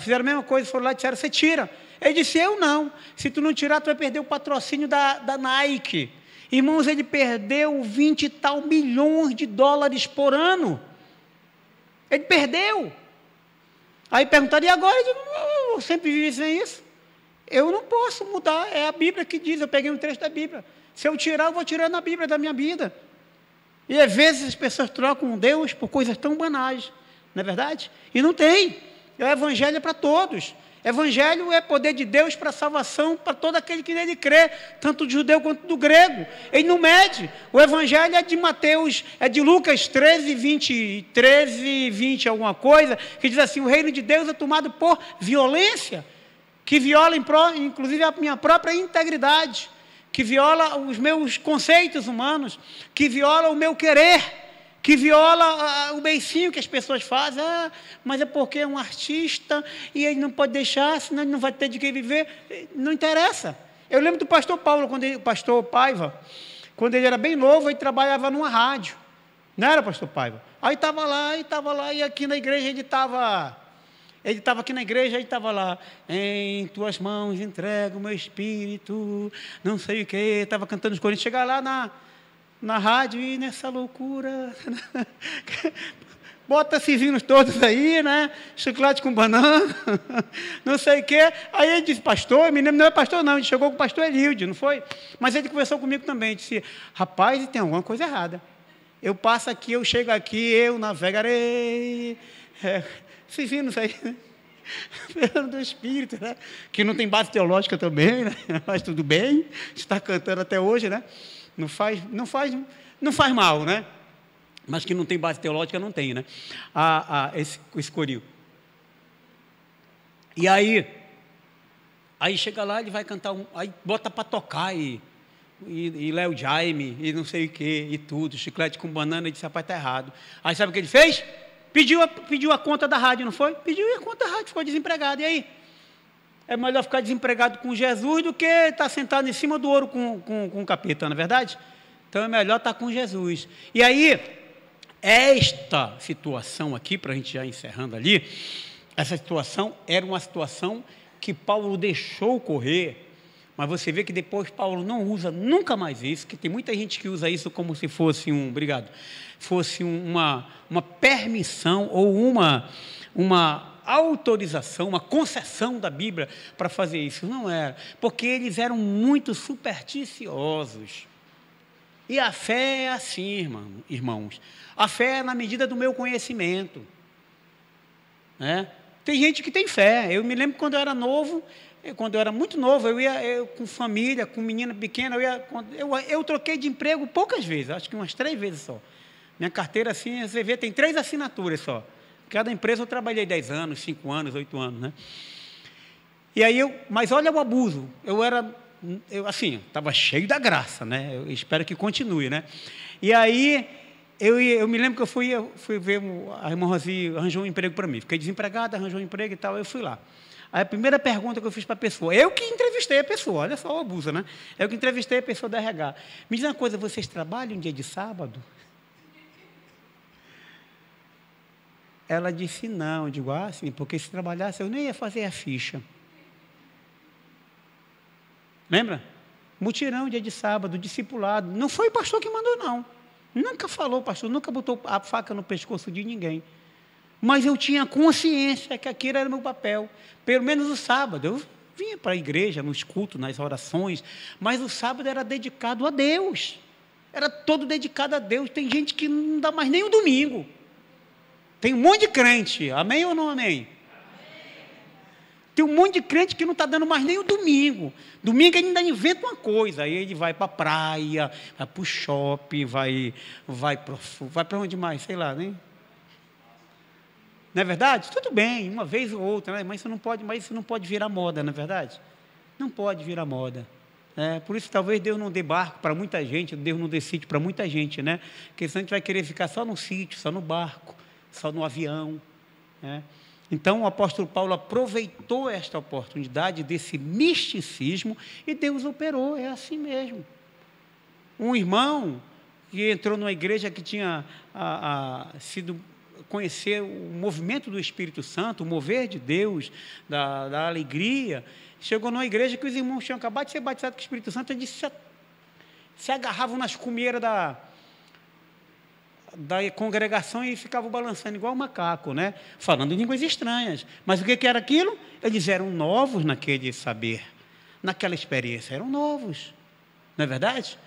fizeram a mesma coisa, foram lá e disseram, você tira. Ele disse, eu não. Se tu não tirar, tu vai perder o patrocínio da Nike. Irmãos, ele perdeu 20 e tal milhões de dólares por ano. Ele perdeu. Aí perguntaram, e agora? Eu digo, eu sempre vivi sem isso. Eu não posso mudar, é a Bíblia que diz, eu peguei um trecho da Bíblia. Se eu tirar, eu vou tirar na Bíblia da minha vida. E às vezes as pessoas trocam Deus por coisas tão banais, não é verdade? E não tem. O Evangelho é para todos. Evangelho é poder de Deus para a salvação, para todo aquele que nele crê, tanto do judeu quanto do grego. Ele não mede. O Evangelho é de Mateus, é de Lucas 13:20, alguma coisa, que diz assim, o reino de Deus é tomado por violência, que viola, inclusive, a minha própria integridade, que viola os meus conceitos humanos, que viola o meu querer, que viola o beicinho que as pessoas fazem, mas é porque é um artista e ele não pode deixar, senão ele não vai ter de que viver. Não interessa. Eu lembro do pastor Paulo, o pastor Paiva, quando ele era bem novo, ele trabalhava numa rádio. Não era, pastor Paiva? Aí estava lá, e aqui na igreja ele estava aqui na igreja, ele estava lá, em tuas mãos entrego o meu espírito, não sei o quê, estava cantando os corinhos, chegar lá na rádio e nessa loucura, bota esses hinos todos aí, né? Chocolate com banana, não sei o quê. Aí ele disse, pastor, menino não é pastor não, ele chegou com o pastor Elilde, não foi? Mas ele conversou comigo também, disse, rapaz, tem alguma coisa errada. Eu passo aqui, eu chego aqui, eu navegarei. Esses hinos aí, né? Do Espírito, né? Que não tem base teológica também, né? Mas tudo bem, está cantando até hoje, né? Não faz mal, né? Mas que não tem base teológica, não tem, né? Esse corinho. E aí chega lá, ele vai cantar, aí bota para tocar, e Léo Jaime, e não sei o que, e tudo, chiclete com banana, e disse, rapaz, está errado. Aí sabe o que ele fez? Pediu a conta da rádio, não foi? Pediu a conta da rádio, ficou desempregado, e aí? É melhor ficar desempregado com Jesus do que estar sentado em cima do ouro com o capeta, não é verdade? Então é melhor estar com Jesus. E aí, esta situação aqui, para a gente já encerrando ali, essa situação era uma situação que Paulo deixou correr, mas você vê que depois Paulo não usa nunca mais isso, que tem muita gente que usa isso como se fosse fosse uma permissão ou uma autorização, uma concessão da Bíblia para fazer isso. Não era, porque eles eram muito supersticiosos. E a fé é assim, irmãos. A fé é na medida do meu conhecimento. Né? Tem gente que tem fé. Eu me lembro quando eu era novo, quando eu era muito novo, eu ia com família, com menina pequena, eu troquei de emprego poucas vezes, acho que umas 3 vezes só. Minha carteira, assim, você vê, tem 3 assinaturas só. Cada empresa eu trabalhei 10 anos, 5 anos, 8 anos, né? E aí mas olha o abuso, eu estava cheio da graça, né? Eu espero que continue, né? E aí, eu me lembro que eu fui ver, a irmã Rosi arranjou um emprego para mim, fiquei desempregado, arranjou um emprego e tal, eu fui lá. Aí a primeira pergunta que eu fiz para a pessoa, eu que entrevistei a pessoa, olha só o abuso, né? Eu que entrevistei a pessoa da RH. Me diz uma coisa, vocês trabalham dia de sábado? Ela disse não. Eu digo, sim, porque se trabalhasse eu nem ia fazer a ficha. Lembra? Mutirão, dia de sábado, discipulado. Não foi o pastor que mandou, não. Nunca falou, pastor, nunca botou a faca no pescoço de ninguém. Mas eu tinha consciência que aquilo era o meu papel. Pelo menos o sábado. Eu vinha para a igreja, nos cultos, nas orações, mas o sábado era dedicado a Deus. Era todo dedicado a Deus. Tem gente que não dá mais nem o domingo. Tem um monte de crente. Amém ou não amém? Tem um monte de crente que não está dando mais nem o domingo. Domingo ele ainda inventa uma coisa. Aí ele vai para a praia, vai para o shopping, vai para onde mais? Sei lá, né? Não é verdade? Tudo bem, uma vez ou outra, né? Mas isso não pode virar moda, não é verdade? Não pode virar moda. Por isso, talvez Deus não dê barco para muita gente, Deus não dê sítio para muita gente, né? Porque senão a gente vai querer ficar só no sítio, só no barco, só no avião, né? Então, o apóstolo Paulo aproveitou esta oportunidade desse misticismo e Deus operou, é assim mesmo. Um irmão que entrou numa igreja que tinha sido conhecer o movimento do Espírito Santo, o mover de Deus, da alegria, chegou numa igreja que os irmãos tinham acabado de ser batizados com o Espírito Santo, eles se agarravam nas cumeiras da congregação e ficavam balançando igual um macaco, né? Falando línguas estranhas. Mas o que era aquilo? Eles eram novos naquele saber, naquela experiência, eram novos. Não é verdade?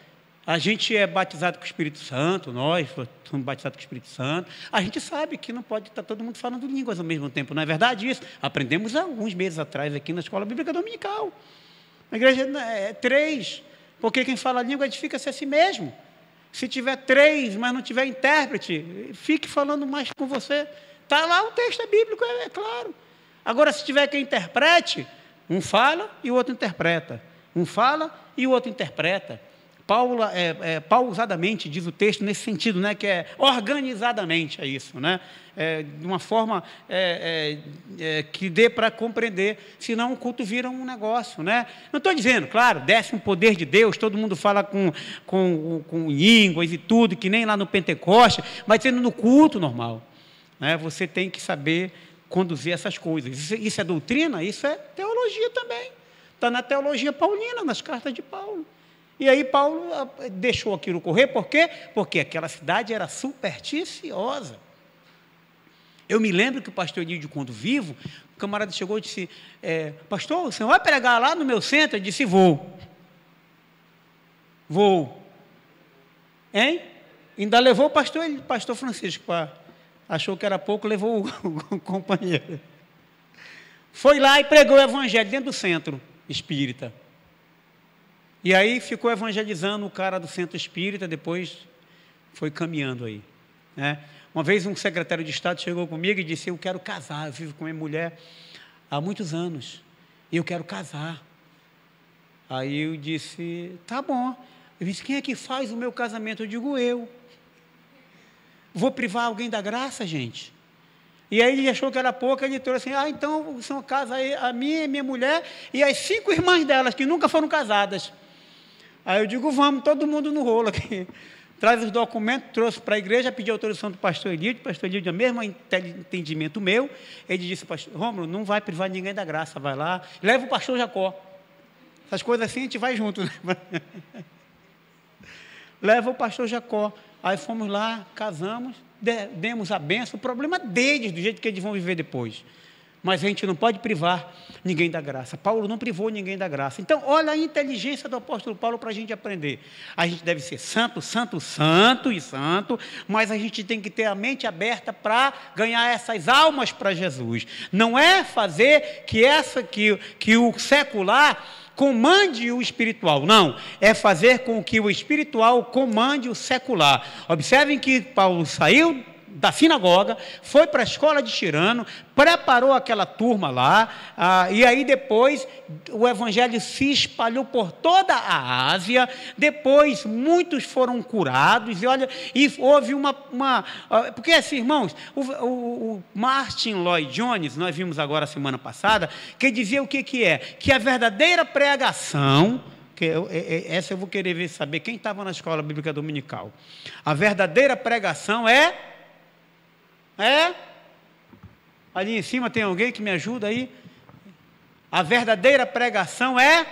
A gente é batizado com o Espírito Santo, nós somos batizados com o Espírito Santo. A gente sabe que não pode estar todo mundo falando línguas ao mesmo tempo, não é verdade isso? Aprendemos há alguns meses atrás aqui na Escola Bíblica Dominical. Na igreja é 3, porque quem fala língua edifica-se a si mesmo. Se tiver 3, mas não tiver intérprete, fique falando mais com você. Está lá o texto bíblico, é claro. Agora, se tiver quem interprete, um fala e o outro interpreta. Um fala e o outro interpreta. Pausadamente, diz o texto nesse sentido, né, que é organizadamente, é isso, né? De uma forma que dê para compreender, senão o culto vira um negócio, né? Não estou dizendo, claro, desce um poder de Deus, todo mundo fala com línguas e tudo, que nem lá no Pentecoste, mas sendo no culto normal, né? Você tem que saber conduzir essas coisas. Isso é doutrina, isso é teologia também. Está na teologia paulina, nas cartas de Paulo. E aí Paulo deixou aquilo correr, por quê? Porque aquela cidade era supersticiosa. Eu me lembro que o pastor Edildo, quando vivo, o camarada chegou e disse, pastor, o senhor vai pregar lá no meu centro? Eu disse, vou. Hein? Ainda levou o pastor Francisco, achou que era pouco, levou o companheiro. Foi lá e pregou o evangelho dentro do centro espírita. E aí ficou evangelizando o cara do centro espírita, depois foi caminhando aí, né? Uma vez um secretário de Estado chegou comigo e disse, eu quero casar, eu vivo com minha mulher há muitos anos, e eu quero casar. Aí eu disse, tá bom. Eu disse, quem é que faz o meu casamento? Eu digo, eu. Vou privar alguém da graça, gente? E aí ele achou que era pouco, ele trouxe assim, então o senhor casa aí, a minha mulher e as 5 irmãs delas, que nunca foram casadas. Aí eu digo, vamos, todo mundo no rolo aqui. Traz os documentos, trouxe para a igreja, pedi autorização do pastor Elídio, o mesmo entendimento meu, ele disse, pastor Rômulo, não vai privar ninguém da graça, vai lá, leva o pastor Jacó. Essas coisas assim a gente vai junto, né? Leva o pastor Jacó. Aí fomos lá, casamos, demos a benção, o problema deles, do jeito que eles vão viver depois. Mas a gente não pode privar ninguém da graça. Paulo não privou ninguém da graça. Então, olha a inteligência do apóstolo Paulo para a gente aprender. A gente deve ser santo, mas a gente tem que ter a mente aberta para ganhar essas almas para Jesus. Não é fazer que o secular comande o espiritual, não. É fazer com que o espiritual comande o secular. Observem que Paulo saiu da sinagoga, foi para a escola de Tirano, preparou aquela turma lá, e aí depois o evangelho se espalhou por toda a Ásia, depois muitos foram curados, e houve porque assim, irmãos, o Martin Lloyd Jones, nós vimos agora semana passada, que dizia o que é? Que a verdadeira pregação, essa eu vou querer saber quem estava na escola bíblica dominical, a verdadeira pregação ali em cima tem alguém que me ajuda aí? A verdadeira pregação é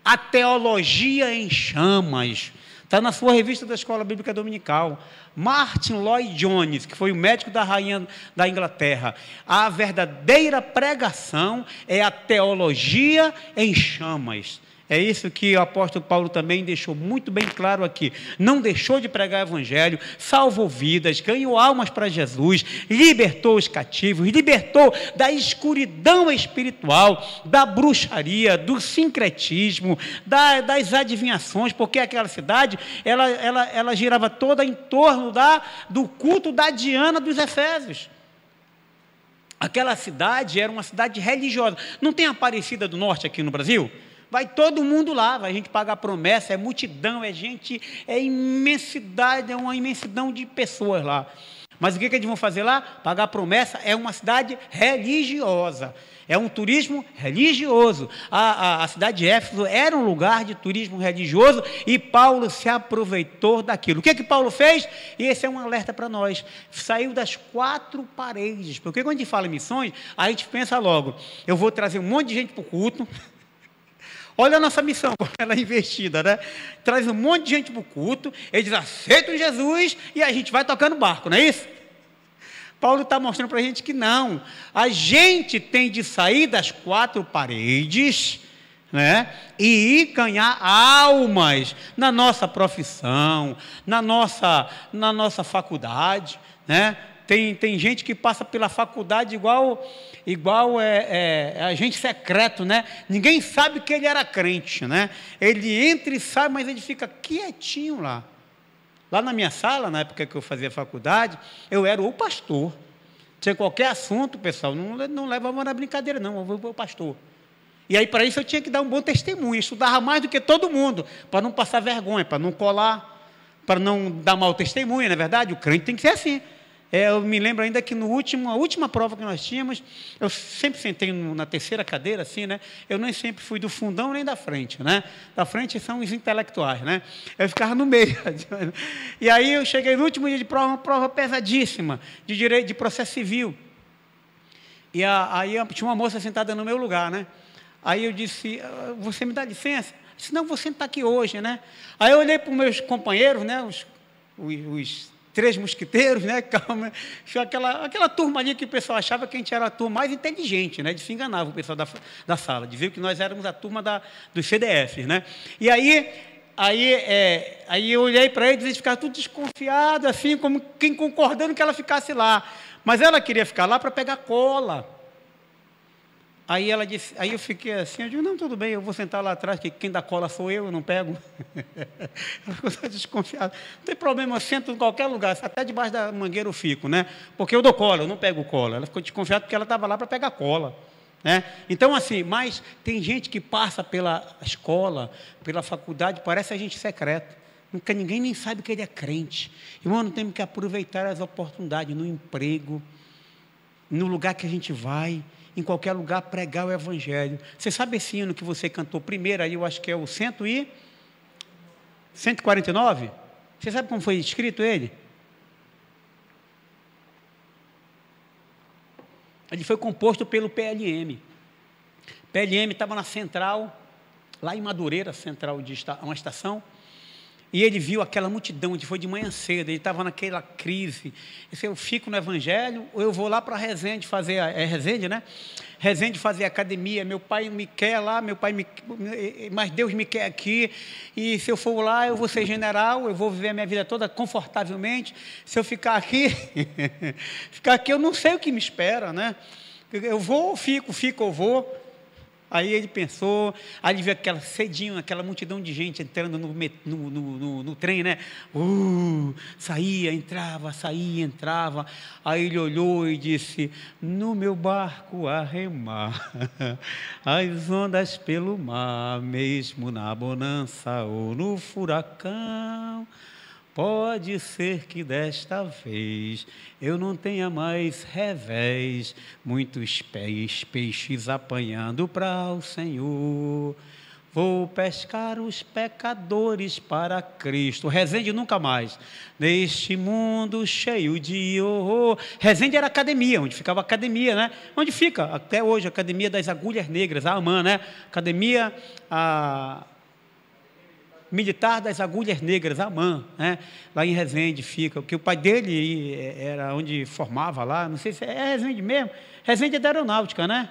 a teologia em chamas. Está na sua revista da Escola Bíblica Dominical. Martin Lloyd Jones, que foi o médico da rainha da Inglaterra. A verdadeira pregação é a teologia em chamas. É isso que o apóstolo Paulo também deixou muito bem claro aqui. Não deixou de pregar o evangelho, salvou vidas, ganhou almas para Jesus, libertou os cativos, libertou da escuridão espiritual, da bruxaria, do sincretismo, das adivinhações, porque aquela cidade, ela girava toda em torno do culto da Diana dos Efésios. Aquela cidade era uma cidade religiosa. Não tem Aparecida do Norte aqui no Brasil? Vai todo mundo lá, vai a gente pagar promessa, é multidão, é gente, é imensidade, é uma imensidão de pessoas lá. Mas o que eles vão fazer lá? Pagar promessa. É uma cidade religiosa, é um turismo religioso. A cidade de Éfeso era um lugar de turismo religioso e Paulo se aproveitou daquilo. O que Paulo fez? E esse é um alerta para nós. Saiu das 4 paredes, porque quando a gente fala em missões, a gente pensa logo, eu vou trazer um monte de gente para o culto. Olha a nossa missão, como ela é investida, né? Traz um monte de gente para o culto, eles aceitam Jesus e a gente vai tocando barco, não é isso? Paulo está mostrando para a gente que não. A gente tem de sair das 4 paredes, né? E ir ganhar almas na nossa profissão, na nossa faculdade, né? Tem gente que passa pela faculdade igual agente secreto, né? Ninguém sabe que ele era crente, né? Ele entra e sai, mas ele fica quietinho lá. Lá na minha sala, na época que eu fazia faculdade, eu era o pastor. Tinha qualquer assunto, pessoal, não levava na brincadeira, não, eu vou o pastor. E aí, para isso, eu tinha que dar um bom testemunho, estudava mais do que todo mundo, para não passar vergonha, para não colar, para não dar mau testemunho, não é verdade? O crente tem que ser assim. Eu me lembro ainda que a última prova que nós tínhamos, eu sempre sentei na terceira cadeira, assim, né? Eu nem sempre fui do fundão nem da frente, né? Da frente são os intelectuais, né? Eu ficava no meio. E aí eu cheguei no último dia de prova, uma prova pesadíssima, de direito, de processo civil. E aí tinha uma moça sentada no meu lugar, né? Aí eu disse, você me dá licença? Eu disse, não, vou sentar aqui hoje, né? Aí eu olhei para os meus companheiros, né? Os 3 mosquiteiros, né? Calma, aquela turma ali que o pessoal achava que a gente era a turma mais inteligente, né? De se enganava o pessoal da sala, dizia que nós éramos a turma dos CDFs, né? E aí eu olhei para eles e eles ficaram tudo desconfiados, assim, como quem concordando que ela ficasse lá. Mas ela queria ficar lá para pegar cola. Aí ela disse, aí eu fiquei assim, eu digo, não, tudo bem, eu vou sentar lá atrás, que quem dá cola sou eu não pego. Ela ficou desconfiada. Não tem problema, eu sento em qualquer lugar, até debaixo da mangueira eu fico, né? Porque eu dou cola, eu não pego cola. Ela ficou desconfiada porque ela estava lá para pegar cola, né? Então, assim, mas tem gente que passa pela escola, pela faculdade, parece agente secreto. Nunca ninguém nem sabe que ele é crente. Irmão, não temos que aproveitar as oportunidades no emprego, no lugar que a gente vai, em qualquer lugar, pregar o evangelho. Você sabe esse hino que você cantou primeiro, aí eu acho que é o 149? Você sabe como foi escrito ele? Ele foi composto pelo PLM. PLM estava na central, lá em Madureira, central de uma estação, e ele viu aquela multidão, ele foi de manhã cedo, ele estava naquela crise. Ele disse, eu fico no Evangelho ou eu vou lá para Resende fazer, Resende, né? Resende fazer academia, meu pai me quer lá, mas Deus me quer aqui, e se eu for lá eu vou ser general, eu vou viver a minha vida toda confortavelmente. Se eu ficar aqui, eu não sei o que me espera, né? Eu vou ou fico ou vou. Aí ele pensou, aí ele viu aquela cedinho, aquela multidão de gente entrando no trem, né? Saía, entrava, saía, entrava. Aí ele olhou e disse, no meu barco a remar, as ondas pelo mar, mesmo na bonança ou no furacão. Pode ser que desta vez eu não tenha mais revés, muitos peixes apanhando para o Senhor. Vou pescar os pecadores para Cristo. Resende nunca mais, neste mundo cheio de horror. Resende era academia, onde ficava a academia, né? Onde fica até hoje a Academia das Agulhas Negras, a AMAN, né? Academia Militar das Agulhas Negras, AMAN, né? Lá em Resende fica, porque o pai dele era onde formava lá, não sei se é Resende mesmo, Resende é da aeronáutica, né?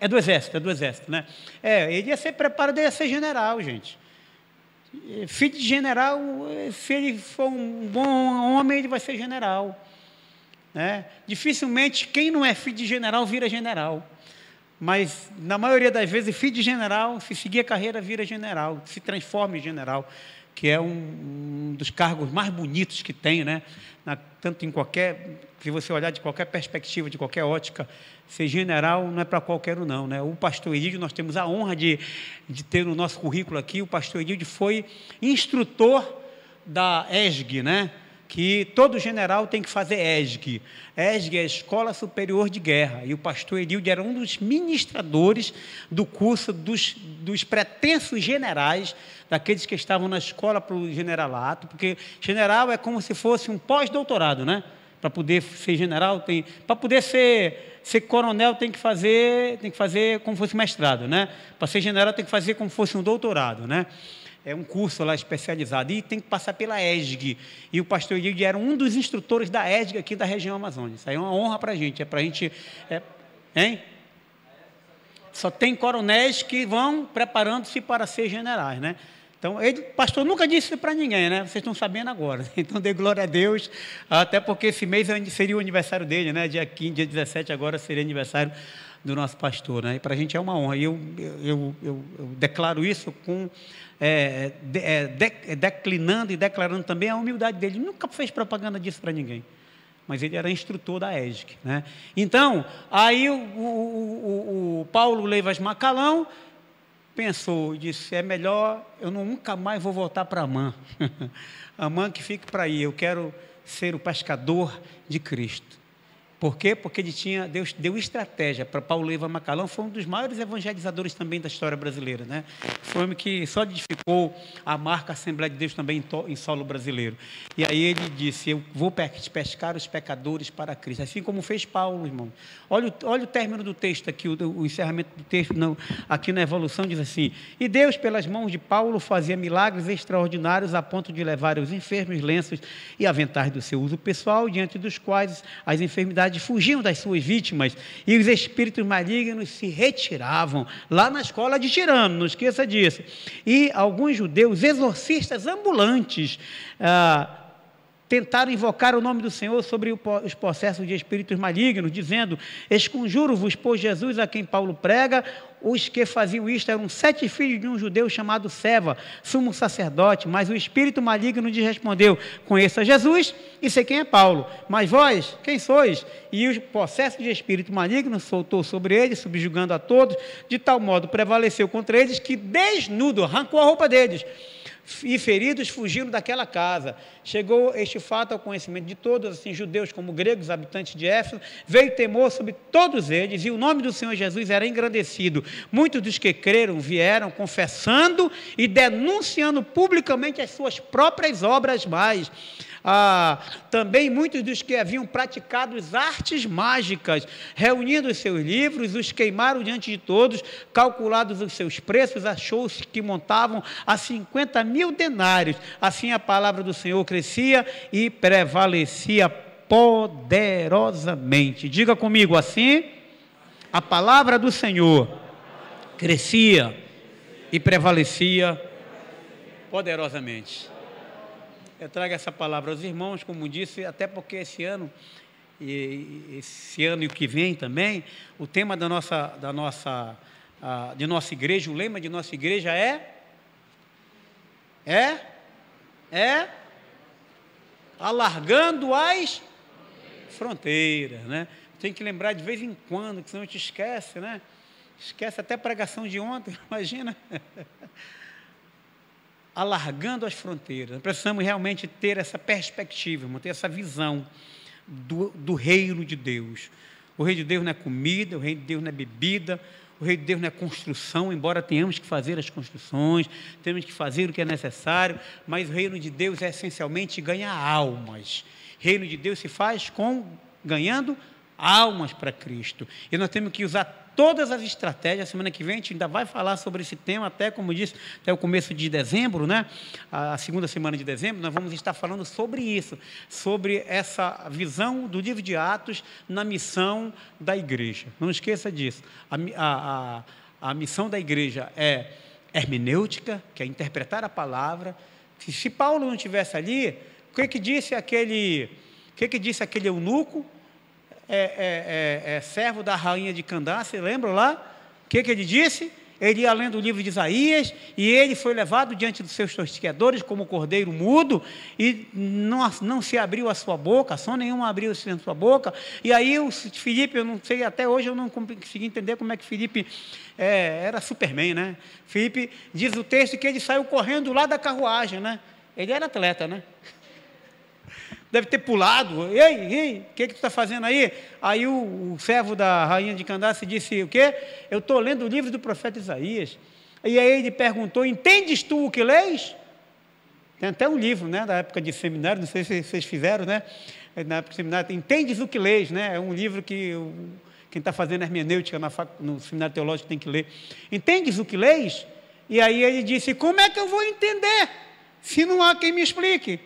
É do exército, né? Ele ia ser preparado, ele ia ser general, gente. Filho de general, se ele for um bom homem, ele vai ser general, né? Dificilmente, quem não é filho de general, vira general. Mas, na maioria das vezes, filho de general, se seguir a carreira, vira general, se transforma em general, que é um dos cargos mais bonitos que tem, né? Tanto em qualquer, se você olhar de qualquer perspectiva, de qualquer ótica, ser general não é para qualquer um, não, né? O pastor Edilde, nós temos a honra de ter no nosso currículo aqui, o pastor Edilde foi instrutor da ESG, né? Que todo general tem que fazer ESG. ESG é a Escola Superior de Guerra, e o pastor Edilde era um dos ministradores do curso dos pretensos generais, daqueles que estavam na escola para o generalato, porque general é como se fosse um pós-doutorado, né? Para poder ser general, para poder ser coronel tem que fazer como se fosse mestrado, né? Para ser general tem que fazer como se fosse um doutorado, né? É um curso lá especializado, e tem que passar pela ESG, e o pastor Edilde era um dos instrutores da ESG aqui da região Amazônia. Isso aí é uma honra para a gente, hein? Só tem coronéis que vão preparando-se para ser generais, né? Então, o pastor nunca disse isso para ninguém, né? Vocês estão sabendo agora. Então, dê glória a Deus, até porque esse mês seria o aniversário dele, né? Dia 15, dia 17, agora seria aniversário do nosso pastor, né? E para a gente é uma honra. E eu declaro isso com declinando e declarando também a humildade dele. Ele nunca fez propaganda disso para ninguém, mas ele era instrutor da ESG, né? Então, aí o Paulo Leivas Macalão pensou e disse, é melhor, eu nunca mais vou voltar para Amã. Amã que fique para aí, eu quero ser o pescador de Cristo. Por quê? Porque Deus deu estratégia para Paulo Leivas Macalão, foi um dos maiores evangelizadores também da história brasileira, né? Foi um homem que solidificou a marca Assembleia de Deus também em solo brasileiro. E aí ele disse, eu vou pescar os pecadores para Cristo, assim como fez Paulo, irmão. Olha o término do texto aqui, o encerramento do texto aqui na Evolução diz assim, e Deus pelas mãos de Paulo fazia milagres extraordinários a ponto de levar os enfermos lenços e aventais do seu uso pessoal, diante dos quais as enfermidades fugiam das suas vítimas e os espíritos malignos se retiravam, lá na escola de Tirano, não esqueça disso. E alguns judeus exorcistas ambulantes tentaram invocar o nome do Senhor sobre os processos de espíritos malignos, dizendo, esconjuro-vos por Jesus a quem Paulo prega. Os que faziam isto eram 7 filhos de um judeu chamado Seva, sumo sacerdote, mas o espírito maligno lhes respondeu, conheça Jesus e sei quem é Paulo, mas vós, quem sois? E o processo de espírito maligno soltou sobre eles, subjugando a todos, de tal modo prevaleceu contra eles que desnudo, arrancou a roupa deles, e feridos fugiram daquela casa. Chegou este fato ao conhecimento de todos, assim judeus como gregos, habitantes de Éfeso, veio temor sobre todos eles, e o nome do Senhor Jesus era engrandecido. Muitos dos que creram vieram confessando e denunciando publicamente as suas próprias obras mais. Também muitos dos que haviam praticado as artes mágicas, reunindo os seus livros, os queimaram diante de todos, calculados os seus preços, achou-se que montavam a 50.000 denários. Assim a palavra do Senhor crescia e prevalecia poderosamente. Diga comigo assim, a palavra do Senhor crescia e prevalecia poderosamente. Eu trago essa palavra aos irmãos, como disse, até porque esse ano e o que vem também, o tema de nossa igreja, o lema de nossa igreja é alargando as fronteiras, né? Tem que lembrar de vez em quando, que senão a gente esquece, né? Esquece até a pregação de ontem, imagina. Alargando as fronteiras. Precisamos realmente ter essa perspectiva, ter essa visão do reino de Deus. O reino de Deus não é comida, o reino de Deus não é bebida, o reino de Deus não é construção, embora tenhamos que fazer as construções, temos que fazer o que é necessário, mas o reino de Deus é essencialmente ganhar almas. O reino de Deus se faz ganhando almas para Cristo. E nós temos que usar todas as estratégias. Semana que vem a gente ainda vai falar sobre esse tema, até, como disse, até o começo de dezembro, né? A segunda semana de dezembro, nós vamos estar falando sobre isso, sobre essa visão do livro de Atos na missão da igreja. Não esqueça disso. A missão da igreja é hermenêutica, que é interpretar a palavra. Se Paulo não estivesse ali, o que disse aquele eunuco, servo da rainha de Candace, lembra lá? O que ele disse? Ele ia lendo o livro de Isaías, e ele foi levado diante dos seus tosqueadores como cordeiro mudo, e não se abriu a sua boca, som nenhum abriu a sua boca. E aí o Filipe, eu não sei, até hoje eu não consegui entender como é que Filipe era Superman, né? Filipe, diz o texto que ele saiu correndo lá da carruagem, né? Ele era atleta, né? Deve ter pulado. Ei, o que tu está fazendo aí? Aí o servo da rainha de Candace disse, o quê? Eu estou lendo o livro do profeta Isaías. E aí ele perguntou, entendes tu o que lês? Tem até um livro, né, da época de seminário, não sei se vocês fizeram, né? Na época de seminário, entendes o que lês, né? É um livro que quem está fazendo hermenêutica no seminário teológico tem que ler. Entendes o que lês? E aí ele disse, como é que eu vou entender se não há quem me explique?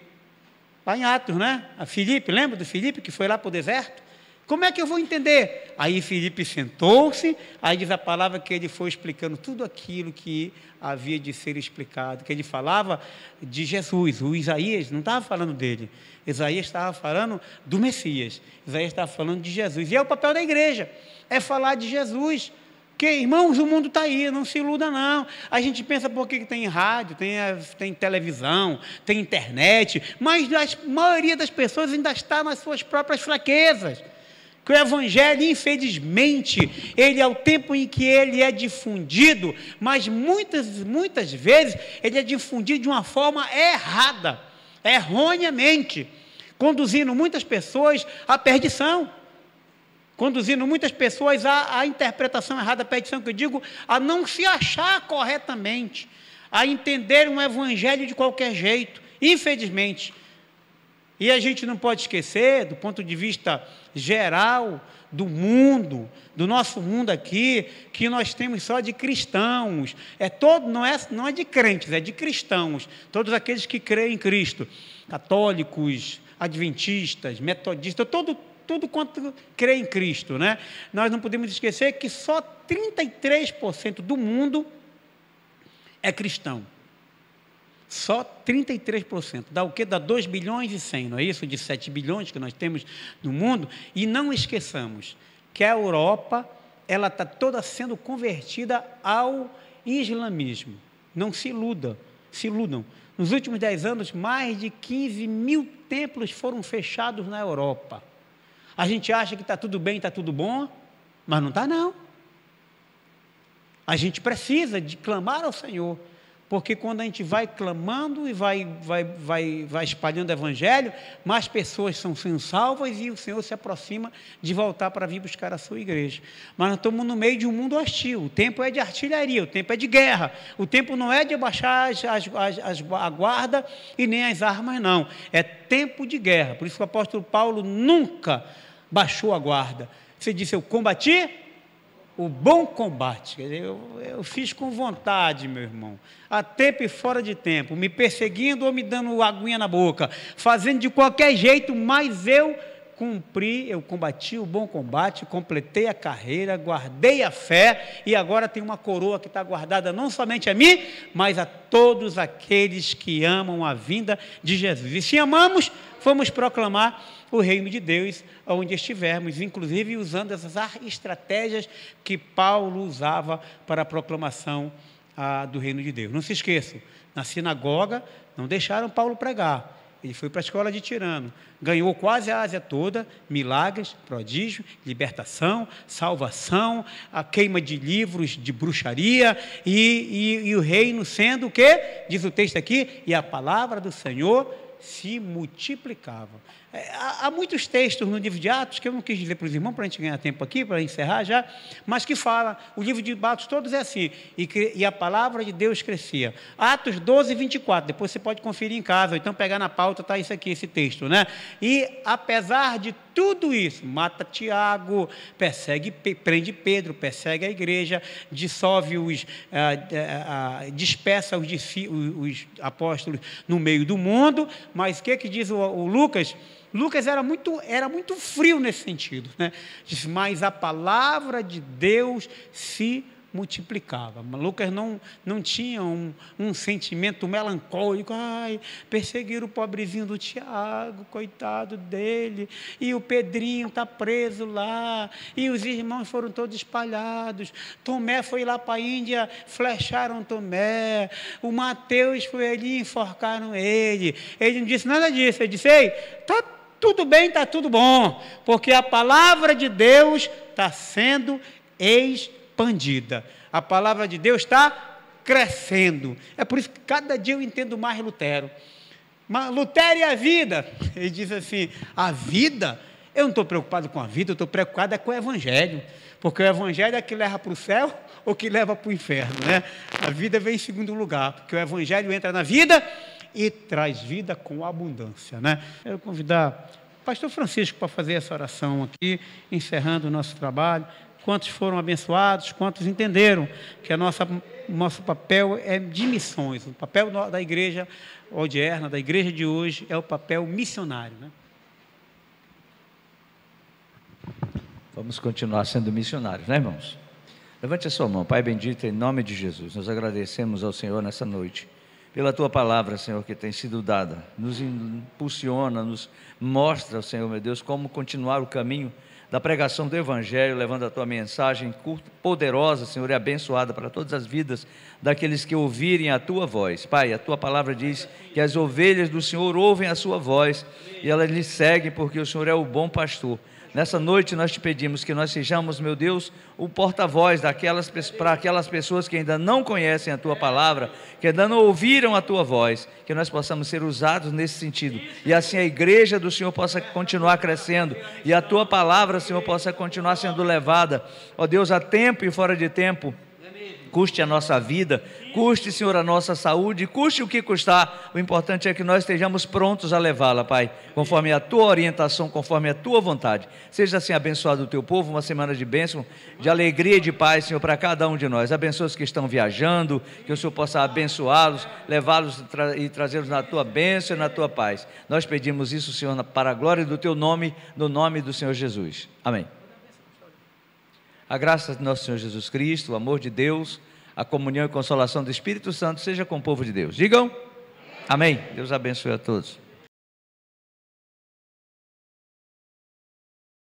Lá em Atos, né? A Filipe, lembra do Filipe que foi lá para o deserto? Como é que eu vou entender? Aí Filipe sentou-se, aí diz a palavra que ele foi explicando tudo aquilo que havia de ser explicado, que ele falava de Jesus. O Isaías não estava falando dele, Isaías estava falando do Messias, Isaías estava falando de Jesus. E é o papel da igreja, é falar de Jesus. Porque, irmãos, o mundo está aí, não se iluda não. A gente pensa porque tem rádio, tem televisão, tem internet, mas a maioria das pessoas ainda está nas suas próprias fraquezas. Que o Evangelho, infelizmente, ele é o tempo em que ele é difundido, mas muitas vezes ele é difundido de uma forma errada, erroneamente, conduzindo muitas pessoas à perdição. Conduzindo muitas pessoas à interpretação errada da perdição, que eu digo, a não se achar corretamente, a entender um evangelho de qualquer jeito, infelizmente. E a gente não pode esquecer, do ponto de vista geral, do mundo, do nosso mundo aqui, que nós temos só de cristãos, não é de crentes, é de cristãos, todos aqueles que creem em Cristo, católicos, adventistas, metodistas, tudo quanto crê em Cristo, né? Nós não podemos esquecer que só 33% do mundo é cristão. Só 33%. Dá o quê? Dá 2 bilhões e 100, não é isso? De 7 bilhões que nós temos no mundo. E não esqueçamos que a Europa, ela está toda sendo convertida ao islamismo. Não se iludam. Nos últimos 10 anos, mais de 15 mil templos foram fechados na Europa. A gente acha que está tudo bem, está tudo bom, mas não está não. A gente precisa de clamar ao Senhor, porque quando a gente vai clamando e vai espalhando o Evangelho, mais pessoas são sendo salvas e o Senhor se aproxima de voltar para vir buscar a sua igreja. Mas nós estamos no meio de um mundo hostil, o tempo é de artilharia, o tempo é de guerra, o tempo não é de baixar a guarda e nem as armas não, é tempo de guerra. Por isso que o apóstolo Paulo nunca baixou a guarda. Você disse, eu combati o bom combate. Quer dizer, eu fiz com vontade, meu irmão, a tempo e fora de tempo, me perseguindo ou me dando aguinha na boca, fazendo de qualquer jeito, mas eu combati o bom combate, completei a carreira, guardei a fé, e agora tem uma coroa que está guardada não somente a mim, mas a todos aqueles que amam a vinda de Jesus. E se amamos, vamos proclamar o reino de Deus onde estivermos, inclusive usando essas estratégias que Paulo usava para a proclamação do reino de Deus. Não se esqueçam, na sinagoga não deixaram Paulo pregar. Ele foi para a escola de Tirano, ganhou quase a Ásia toda, milagres, prodígio, libertação, salvação, a queima de livros de bruxaria e o reino sendo o quê? Diz o texto aqui, e a palavra do Senhor se multiplicava. Há muitos textos no livro de Atos, que eu não quis dizer para os irmãos, para a gente ganhar tempo aqui, para encerrar já, mas que fala, o livro de Atos todos é assim, e a palavra de Deus crescia. Atos 12, 24, depois você pode conferir em casa, ou então pegar na pauta, está isso aqui, esse texto, né? E apesar de tudo isso, mata Tiago, prende Pedro, persegue a igreja, dissolve dispersa os apóstolos no meio do mundo, mas o que diz o Lucas? Lucas era muito frio nesse sentido, né? Diz, mas a palavra de Deus se multiplicava. Lucas não tinha um sentimento melancólico, perseguiram o pobrezinho do Tiago, coitado dele, e o Pedrinho está preso lá, e os irmãos foram todos espalhados, Tomé foi lá para a Índia, flecharam Tomé, o Mateus foi ali e enforcaram ele. Ele não disse nada disso, ele disse, ei, está tudo bem, está tudo bom, porque a palavra de Deus está sendo expandida. A palavra de Deus está crescendo. É por isso que cada dia eu entendo mais Lutero. Mas Lutero e a vida, ele diz assim, a vida, eu não estou preocupado com a vida, eu estou preocupado com o Evangelho, porque o Evangelho é que leva para o céu ou que leva para o inferno, né? A vida vem em segundo lugar, porque o Evangelho entra na vida e traz vida com abundância, né? Eu vou convidar o pastor Francisco para fazer essa oração aqui, encerrando o nosso trabalho. Quantos foram abençoados, quantos entenderam que nosso papel é de missões. O papel da igreja odierna, da igreja de hoje, é o papel missionário, né? Vamos continuar sendo missionários, né, irmãos? Levante a sua mão. Pai bendito, em nome de Jesus, nós agradecemos ao Senhor nessa noite, pela Tua palavra, Senhor, que tem sido dada, nos impulsiona, nos mostra, Senhor, meu Deus, como continuar o caminho da pregação do Evangelho, levando a Tua mensagem poderosa, Senhor, e abençoada para todas as vidas daqueles que ouvirem a Tua voz. Pai, a Tua palavra diz que as ovelhas do Senhor ouvem a Sua voz e elas lhe seguem porque o Senhor é o bom pastor. Nessa noite nós te pedimos que nós sejamos, meu Deus, o porta-voz para aquelas pessoas que ainda não conhecem a Tua palavra, que ainda não ouviram a Tua voz, que nós possamos ser usados nesse sentido, e assim a igreja do Senhor possa continuar crescendo, e a Tua palavra, Senhor, possa continuar sendo levada, ó Deus, a tempo e fora de tempo. Custe a nossa vida, custe, Senhor, a nossa saúde, custe o que custar, o importante é que nós estejamos prontos a levá-la, Pai, conforme a Tua orientação, conforme a Tua vontade. Seja assim abençoado o Teu povo, uma semana de bênção, de alegria e de paz, Senhor, para cada um de nós. Abençoa os que estão viajando, que o Senhor possa abençoá-los, levá-los e trazê-los na Tua bênção e na Tua paz. Nós pedimos isso, Senhor, para a glória do Teu nome, no nome do Senhor Jesus. Amém. A graça de nosso Senhor Jesus Cristo, o amor de Deus, a comunhão e consolação do Espírito Santo seja com o povo de Deus. Digam amém. Deus abençoe a todos.